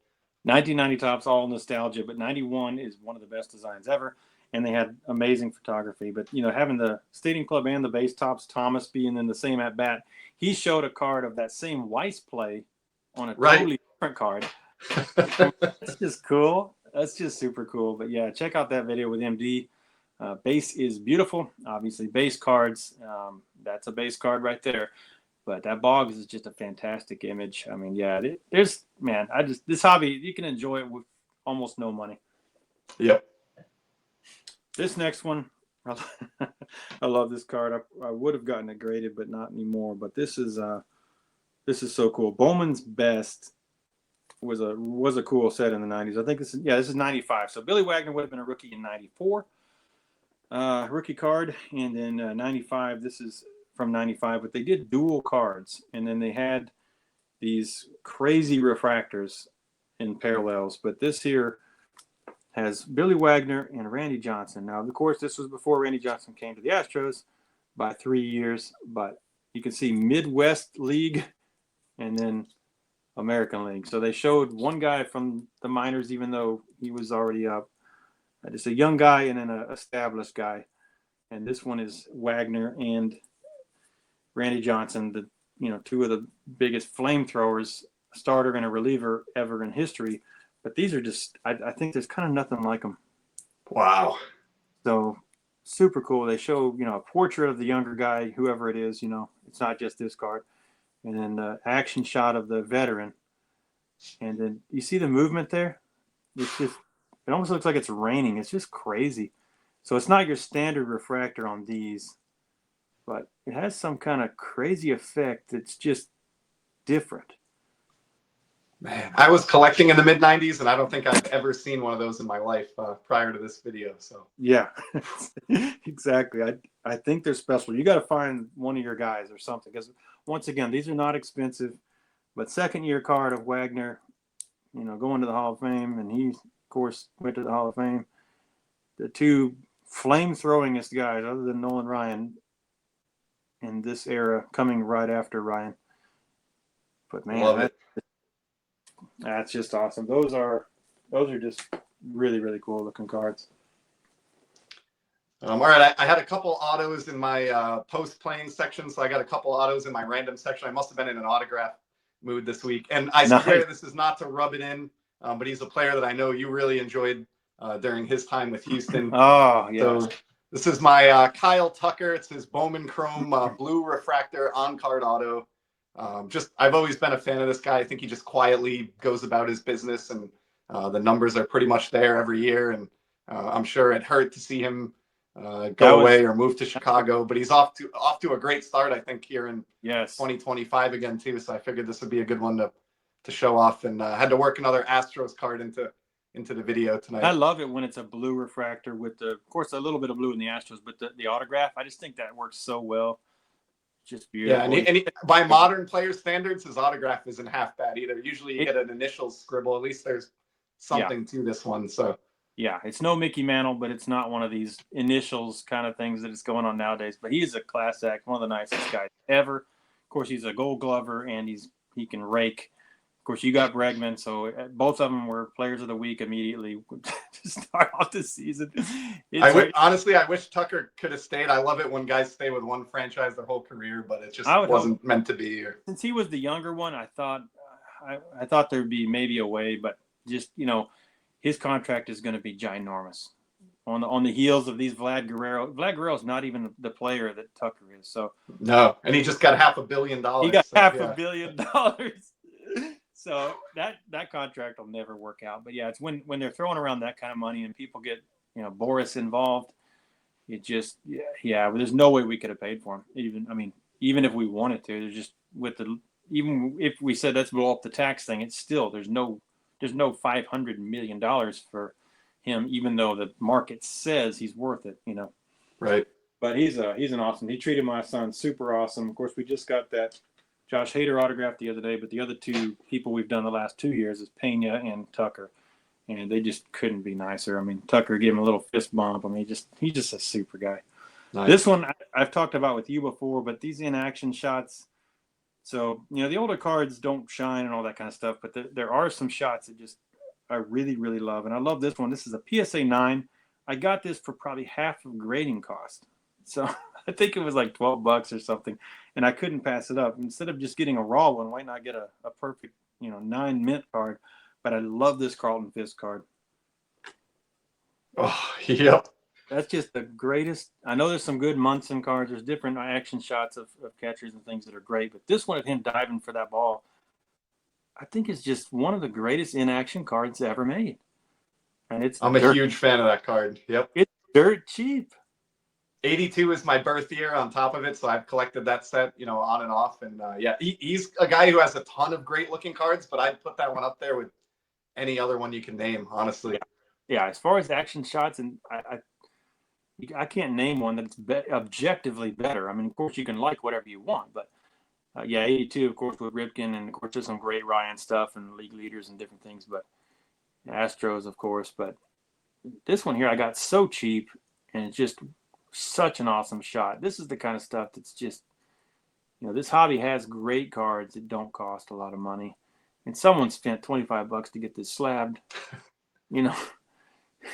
1990 tops, all nostalgia, but 91 is one of the best designs ever. And they had amazing photography. But, you know, having the Stadium Club and the base tops, Thomas being in the same at bat, he showed a card of that same Weiss play on a totally different card. That's just cool. That's just super cool. But yeah, check out that video with MD. Base is beautiful. Obviously, base cards. That's a base card right there. But that Boggs is just a fantastic image. I mean, yeah, this hobby, you can enjoy it with almost no money. Yep. This next one, I love this card. I would have gotten it graded, but not anymore. But this is so cool. Bowman's Best was a cool set in the 90s. I think this is 95. So Billy Wagner would have been a rookie in 94. Rookie card, and then 95. This is from 95, but they did dual cards, and then they had these crazy refractors in parallels. But this here has Billy Wagner and Randy Johnson. Now, of course, this was before Randy Johnson came to the Astros by 3 years, but you can see Midwest League and then American League. So they showed one guy from the minors, even though he was already up. Just a young guy and then an established guy. And this one is Wagner and Randy Johnson, two of the biggest flamethrowers, starter and a reliever ever in history. But these are just, I think there's kind of nothing like them. Wow. So super cool. They show, a portrait of the younger guy, whoever it is, it's not just this card. And then the action shot of the veteran. And then you see the movement there? It's just, it almost looks like it's raining. It's just crazy. So it's not your standard refractor on these, but it has some kind of crazy effect that's just different. Man, I was collecting in the mid-90s, and I don't think I've ever seen one of those in my life prior to this video. So yeah, exactly. I think they're special. You got to find one of your guys or something, because once again, these are not expensive. But second-year card of Wagner, going to the Hall of Fame, and he, of course, went to the Hall of Fame. The two flame-throwingest guys, other than Nolan Ryan, in this era, coming right after Ryan. But man, that's just awesome. Those are just really, really cool looking cards. All right, I had a couple autos in my post-playing section, so I got a couple autos in my random section. I must have been in an autograph mood this week. And I swear this is not to rub it in, but he's a player that I know you really enjoyed during his time with Houston. Oh, yeah. So this is my Kyle Tucker. It's his Bowman Chrome blue refractor on-card auto. I've always been a fan of this guy. I think he just quietly goes about his business, and the numbers are pretty much there every year. And I'm sure it hurt to see him go away or move to Chicago, but he's off to a great start, I think, here in 2025 again too. So I figured this would be a good one to show off, and had to work another Astros card into the video tonight. I love it when it's a blue refractor with of course, a little bit of blue in the Astros, but the autograph, I just think that works so well. Just beautiful. Yeah, and by modern player standards, his autograph isn't half bad either. Usually you get an initials scribble. At least there's something to this one. So yeah, it's no Mickey Mantle, but it's not one of these initials kind of things that is going on nowadays. But he is a class act, one of the nicest guys ever. Of course, he's a Gold Glover, and he can rake. Of course, you got Bregman, so both of them were players of the week immediately to start off the season. Honestly, I wish Tucker could have stayed. I love it when guys stay with one franchise their whole career, but it just wasn't meant to be. Since he was the younger one, I thought there'd be maybe a way, but just his contract is going to be ginormous on the heels of these Vlad Guerrero. Vlad Guerrero's not even the player that Tucker is. So no, and he just got $500 million. He got $500 million. So that contract will never work out. But yeah, it's when they're throwing around that kind of money and people get Boris involved. It just there's no way we could have paid for him. Even if we wanted to, there's just even if we said let's blow up the tax thing, it's still there's no $500 million for him, even though the market says he's worth it, Right. But he's an awesome. He treated my son super awesome. Of course, we just got that Josh Hader autograph the other day, but the other two people we've done the last 2 years is Pena and Tucker. and they just couldn't be nicer. I mean, Tucker gave him a little fist bump. I mean, he's just a super guy. Nice. This one I've talked about with you before, but these in-action shots. So, the older cards don't shine and all that kind of stuff, but there are some shots that just I really, really love. And I love this one. This is a PSA 9. I got this for probably half of grading cost. So I think it was like $12 or something, and I couldn't pass it up. Instead of just getting a raw one, why not get a perfect, 9 mint card? But I love this Carlton Fisk card. Oh, yep. That's just the greatest. I know there's some good Munson cards. There's different action shots of catchers and things that are great. But this one of him diving for that ball, I think is just one of the greatest in-action cards ever made. And I'm a huge fan of that card. Yep. It's dirt cheap. 82 is my birth year on top of it, so I've collected that set, on and off. And he's a guy who has a ton of great-looking cards, but I'd put that one up there with any other one you can name, honestly. Yeah, as far as action shots, and I can't name one that's objectively better. I mean, of course, you can like whatever you want, but 82, of course, with Ripken, and of course, there's some great Ryan stuff and league leaders and different things, but Astros, of course. But this one here, I got so cheap, and it's just such an awesome shot. This is the kind of stuff that's just, this hobby has great cards that don't cost a lot of money, and someone spent $25 to get this slabbed.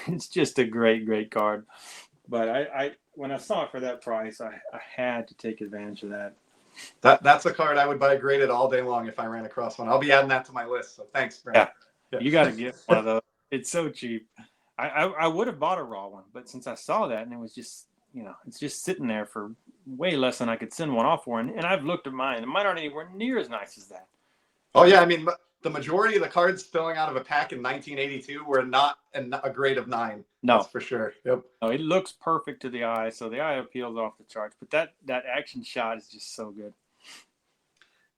It's just a great, great card. But I when I saw it for that price, I had to take advantage of that. That's a card I would buy graded all day long if I ran across one. I'll be adding that to my list. So thanks, Brent. Yeah. You got to get one of those. It's so cheap. I would have bought a raw one, but since I saw that and it was just, it's just sitting there for way less than I could send one off for. And I've looked at mine, and mine aren't anywhere near as nice as that. Oh, yeah. I mean, the majority of the cards spilling out of a pack in 1982 were not a grade of 9. No. That's for sure. Yep. No, it looks perfect to the eye, so the eye appeals off the charts. But that action shot is just so good.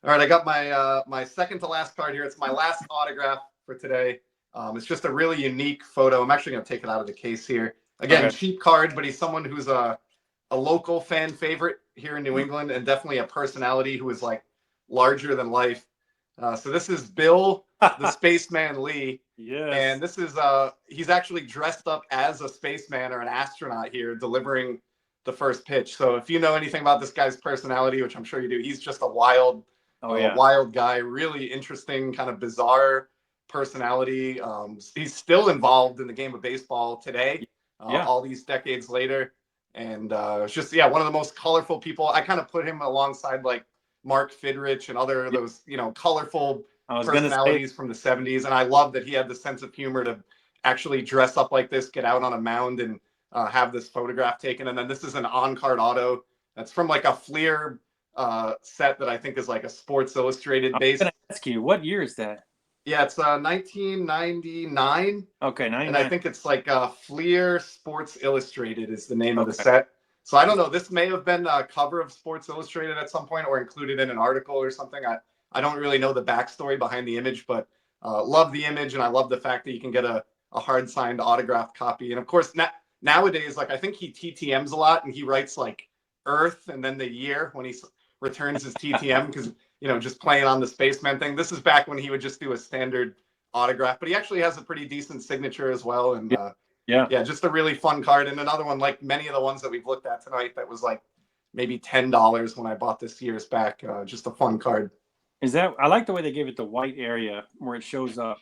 All right, I got my second to last card here. It's my last autograph for today. It's just a really unique photo. I'm actually going to take it out of the case here. Again, Okay. Cheap card, but he's someone who's a local fan favorite here in New England, and definitely a personality who is like larger than life. So this is Bill, the Spaceman Lee. Yes. And this is he's actually dressed up as a spaceman or an astronaut here delivering the first pitch. So if you know anything about this guy's personality, which I'm sure you do, he's just a wild guy, really interesting, kind of bizarre personality. He's still involved in the game of baseball today, all these decades later. And it's just, one of the most colorful people. I kind of put him alongside like Mark Fidrich and other of those, colorful personalities from the 70s. And I love that he had the sense of humor to actually dress up like this, get out on a mound and have this photograph taken. And then this is an on-card auto that's from like a Fleer set that I think is like a Sports Illustrated base. I'm going to ask you, what year is that? Yeah, it's 1999. Okay, 99. And I think it's like Fleer Sports Illustrated is the name of the set. So I don't know. This may have been a cover of Sports Illustrated at some point or included in an article or something. I don't really know the backstory behind the image, but love the image. And I love the fact that you can get a hard signed autographed copy. And of course, nowadays, like I think he TTMs a lot and he writes like Earth and then the year when he returns his TTM because, just playing on the spaceman thing. This is back when he would just do a standard autograph, but he actually has a pretty decent signature as well. And just a really fun card. And another one, like many of the ones that we've looked at tonight, that was like maybe $10 when I bought this years back. Just a fun card. I like the way they gave it the white area where it shows up.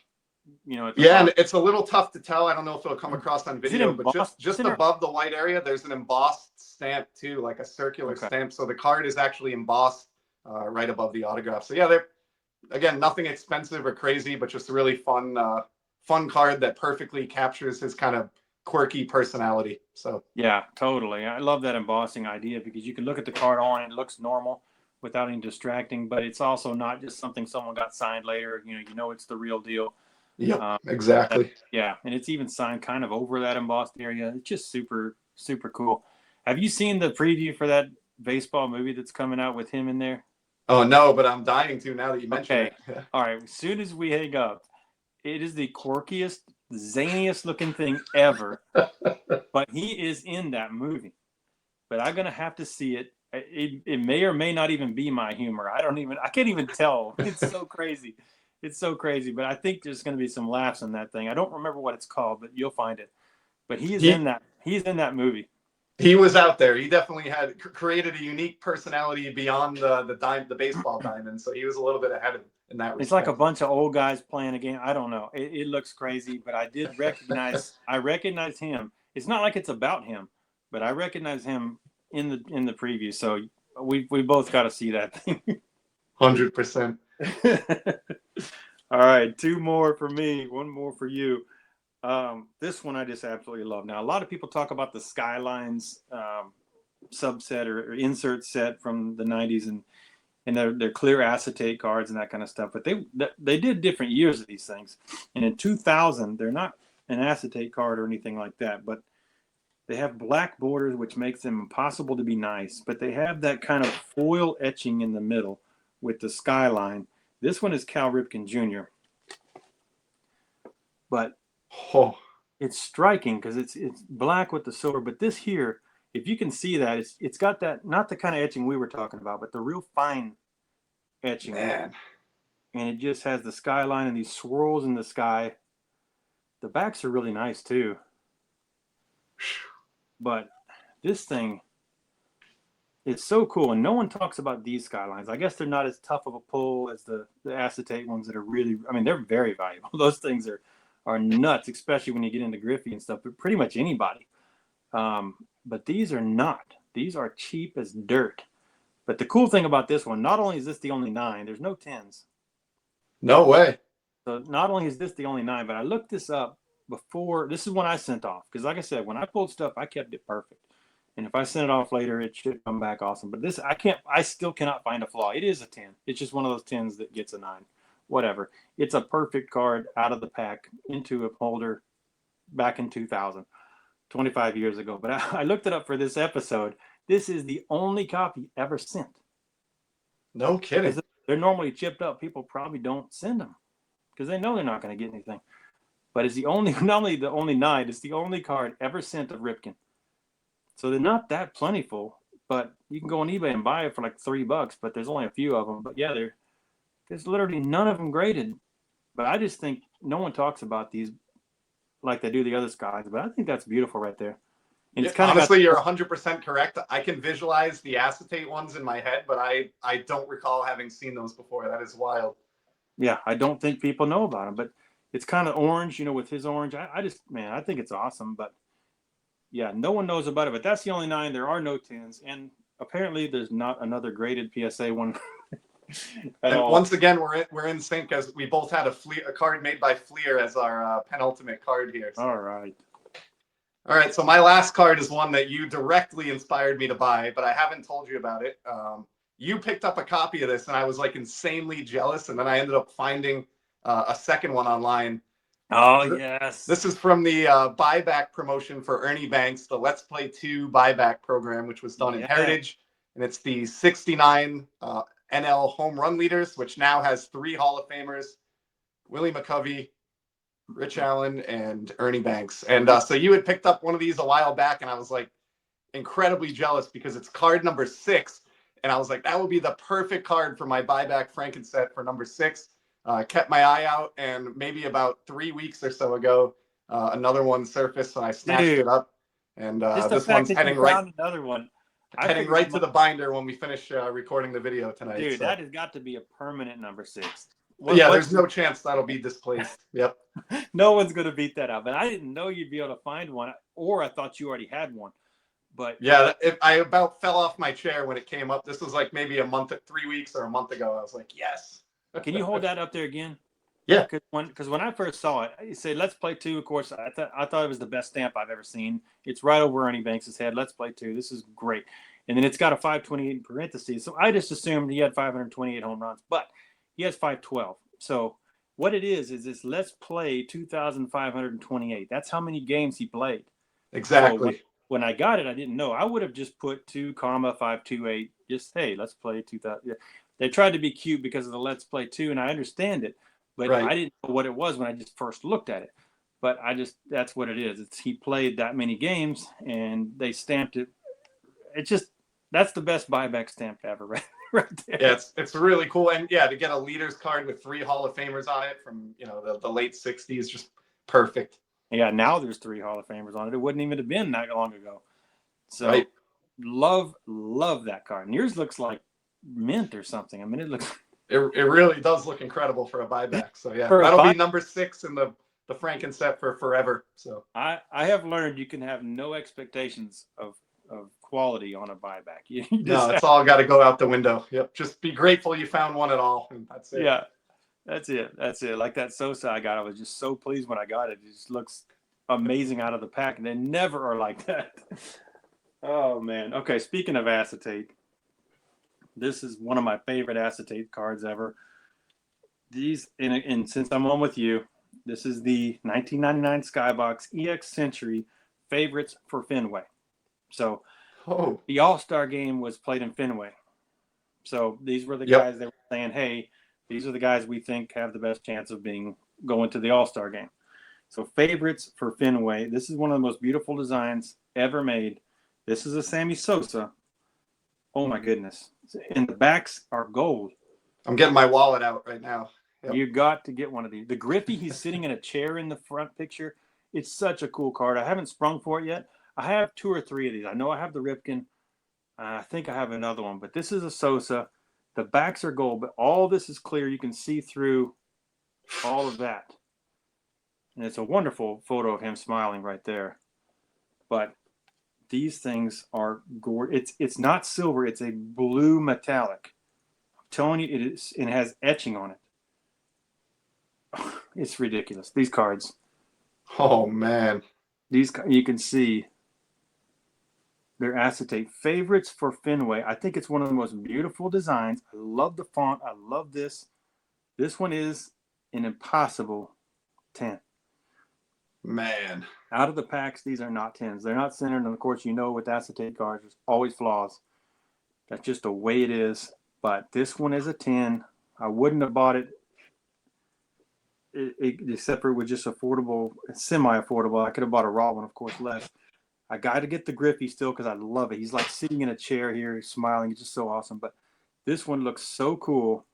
And it's a little tough to tell. I don't know if it'll come across on video, but just above the white area, there's an embossed stamp too, like a circular stamp. So the card is actually embossed right above the autograph. So they're, again, nothing expensive or crazy, but just a really fun card that perfectly captures his kind of quirky personality. So yeah, totally. I love that embossing idea because you can look at the card on and it looks normal without any distracting, but it's also not just something someone got signed later. It's the real deal. Yeah, exactly. And it's even signed kind of over that embossed area. It's just super, super cool. Have you seen the preview for that baseball movie that's coming out with him in there? Oh, no, but I'm dying to now that you mentioned it. All right. As soon as we hang up, it is the quirkiest, zaniest looking thing ever. But he is in that movie. But I'm going to have to see it. It may or may not even be my humor. I can't even tell. It's so crazy. It's so crazy, but I think there's going to be some laughs in that thing. I don't remember what it's called, but you'll find it. But he is in He that. He's in that movie. he was out there. He definitely had created a unique personality beyond the baseball diamond. So he was a little bit ahead of in that It's like a respect. bunch of old guys playing a game. I don't know. It looks crazy, but I did recognize. I recognize him. It's not like it's about him, but I recognize him in the preview. So we both got to see that thing. 100%. All right, two more for me, one more for you. This one I just absolutely love. Now, a lot of people talk about the Skylines subset or insert set from the 90s and their clear acetate cards and that kind of stuff. But they did different years of these things. And in 2000, they're not an acetate card or anything like that, but they have black borders, which makes them impossible to be nice. But they have that kind of foil etching in the middle with the skyline. This one is Cal Ripken Jr. But Oh, it's striking because it's black with the silver. But this here, if you can see that, it's got that, not the kind of etching we were talking about, but the real fine etching. man. And it just has the skyline and these swirls in the sky. The backs are really nice too. But this thing, it's so cool. And no one talks about these skylines. I guess they're not as tough of a pull as the acetate ones that are really, I mean, they're very valuable. Those things are nuts, especially when you get into Griffey and stuff, but pretty much anybody. But these are not. These are cheap as dirt. But the cool thing about this one, not only is this the only 9, there's no 10s. No way. So not only is this the only 9, but I looked this up before. This is when I sent off. Because like I said, when I pulled stuff, I kept it perfect. And if I send it off later, it should come back awesome. But this, I still cannot find a flaw. It is a 10. It's just one of those 10s that gets a 9. Whatever. It's a perfect card out of the pack into a holder back in 2000, 25 years ago. But I looked it up for this episode. This is the only copy ever sent. No kidding. They're normally chipped up. People probably don't send them because they know they're not going to get anything. But it's the only, not only the only 9, it's the only card ever sent of Ripken. So they're not that plentiful, but you can go on eBay and buy it for like $3, but there's only a few of them. But yeah, there's literally none of them graded. But I just think no one talks about these like they do the other skies. But I think that's beautiful right there. And it's kind of honestly, you're 100% correct. I can visualize the acetate ones in my head, but I don't recall having seen those before. That is wild. Yeah, I don't think people know about them, but it's kind of orange, with his orange. I just, man, I think it's awesome. But yeah, no one knows about it. But that's the only 9. There are no 10s, and apparently there's not another graded PSA one. And once again, we're in sync as we both had a card made by Fleer as our penultimate card here. So. All right. All right, so my last card is one that you directly inspired me to buy, but I haven't told you about it. You picked up a copy of this, and I was like insanely jealous, and then I ended up finding a second one online. Oh, yes. This is from the buyback promotion for Ernie Banks, the Let's Play 2 buyback program, which was done in Heritage, and it's the 69 NL home run leaders, which now has 3 Hall of Famers, Willie McCovey, Rich Allen, and Ernie Banks. And so you had picked up one of these a while back, and I was like incredibly jealous because it's card number 6. And I was like, that would be the perfect card for my buyback Frankenset for number 6. Kept my eye out, and maybe about 3 weeks or so ago, another one surfaced, and I snatched it up. And this one's heading right. Another one. Heading right to the binder when we finish recording the video tonight. Dude, that has got to be a permanent number 6. There's no chance that'll be displaced. Yep. No one's going to beat that out. But I didn't know you'd be able to find one, or I thought you already had one. But yeah, I about fell off my chair when it came up. This was like maybe 3 weeks or a month ago. I was like, yes. Can you hold that up there again? Yeah. Because when I first saw it, you say Let's Play 2. Of course, I thought it was the best stamp I've ever seen. It's right over Ernie Banks' head. Let's Play 2. This is great. And then it's got a 528 in parentheses. So I just assumed he had 528 home runs, but he has 512. So what it is this Let's Play 2,528. That's how many games he played. Exactly. So when I got it, I didn't know. I would have just put 2,528. Just, hey, Let's Play 2,000. They tried to be cute because of the Let's Play 2, and I understand it. But I didn't know what it was when I just first looked at it. But that's what it is. He played that many games, and they stamped it. It's just That's the best buyback stamp ever, right, right there. Yeah, it's really cool, and yeah, to get a leaders card with 3 Hall of Famers on it from the late '60s, just perfect. Yeah, now there's 3 Hall of Famers on it. It wouldn't even have been that long ago. So Right. love that card. And yours looks like mint or something. I mean, it looks It really does look incredible for a buyback. So yeah, for a that'll be buy. number 6 in the Franken set for forever. So I have learned you can have no expectations of quality on a buyback. You no, just it's all got to go out the window. Yep, just be grateful you found one at all, and that's it. yeah, that's it. That's it. Like that Sosa I got, I was just so pleased when I got it. It just looks amazing out of the pack, and they never are like that. Oh man. Okay, speaking of acetate, this is one of my favorite acetate cards ever. These, and since I'm on with you, this is the 1999 Skybox EX Century favorites for Fenway. So the All-Star game was played in Fenway. So these were the guys that were saying, hey, these are the guys we think have the best chance of going to the All-Star game. So favorites for Fenway. This is one of the most beautiful designs ever made. This is a Sammy Sosa. Oh my goodness. And the backs are gold. I'm getting my wallet out right now. Yep. You got to get one of these. The Griffey, he's sitting in a chair in the front picture. It's such a cool card. I haven't sprung for it yet. I have 2 or 3 of these. I know I have the Ripken. I think I have another one, but this is a Sosa. The backs are gold, but all this is clear. You can see through all of that. And it's a wonderful photo of him smiling right there. But these things are gorgeous. It's not silver. It's a blue metallic. I'm telling you, it is. It has etching on it. It's ridiculous. These cards. Oh man. These, you can see they're acetate favorites for Fenway. I think it's one of the most beautiful designs. I love the font. I love this. This one is an impossible 10. Man. Out of the packs, these are not 10s. They're not centered. And of course, with acetate cards, there's always flaws. That's just the way it is. But this one is a 10. I wouldn't have bought it except for it was just affordable, semi-affordable. I could have bought a raw one, of course, less. I got to get the Griffey still because I love it. He's like sitting in a chair here, smiling. It's just so awesome. But this one looks so cool.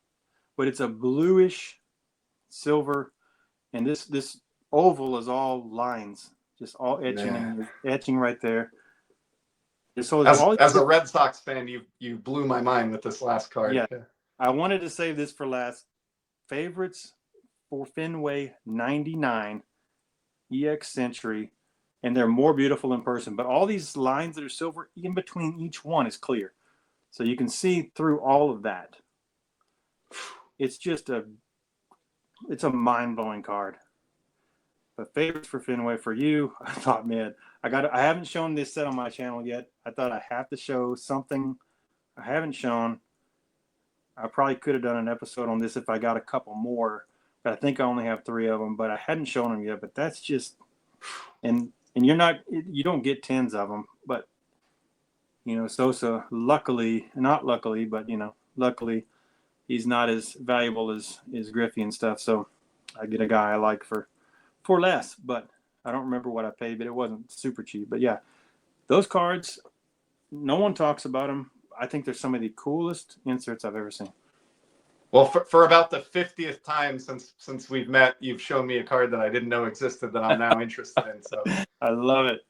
But it's a bluish silver, and this oval is all lines, just all etching and etching right there. So as a Red Sox fan, you blew my mind with this last card. Yeah. I wanted to save this for last. Favorites for Fenway 99 EX Century, and they're more beautiful in person. But all these lines that are silver, in between each one is clear. So you can see through all of that. It's just it's a mind-blowing card. But favorites for Fenway for you, I thought, man, I haven't shown this set on my channel yet. I thought I have to show something I haven't shown. I probably could have done an episode on this if I got a couple more. But I think I only have 3 of them, but I hadn't shown them yet. But that's just, and you don't get 10s of them. But Sosa, luckily, not luckily, but luckily, he's not as valuable as Griffey and stuff. So I get a guy I like for less. But I don't remember what I paid, but it wasn't super cheap. But yeah, those cards, no one talks about them. I think they're some of the coolest inserts I've ever seen. Well, for about the 50th time since we've met, you've shown me a card that I didn't know existed that I'm now interested in. So I love it.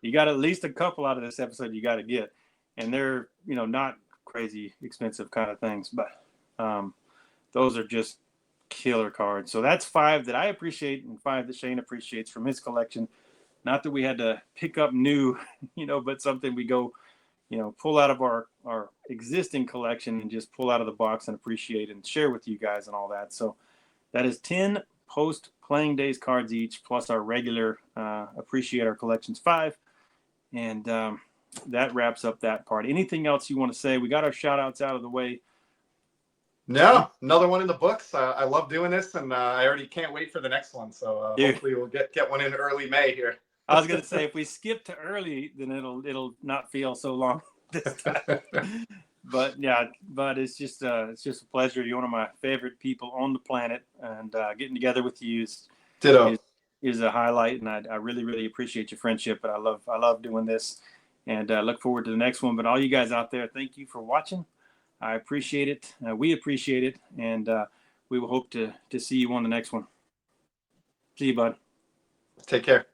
You got at least a couple out of this episode you got to get, and they're not crazy expensive kind of things, but those are just killer cards. So that's 5 that I appreciate and 5 that Shane appreciates from his collection. Not that we had to pick up new, but something we go pull out of our existing collection and just pull out of the box and appreciate and share with you guys and all that. So that is 10 post-playing days cards each, plus our regular appreciate our collections 5. And that wraps up that part. Anything else you want to say? We got our shout-outs out of the way. No, another one in the books. I love doing this, and I already can't wait for the next one. So hopefully we'll get one in early May here. I was going to say, if we skip to early, then it'll not feel so long this time. But it's just a pleasure. You're one of my favorite people on the planet, and getting together with you is a highlight. And I really, really appreciate your friendship. But I love doing this, and look forward to the next one. But all you guys out there, thank you for watching. I appreciate it. We appreciate it, and we will hope to see you on the next one. See you, bud. Take care.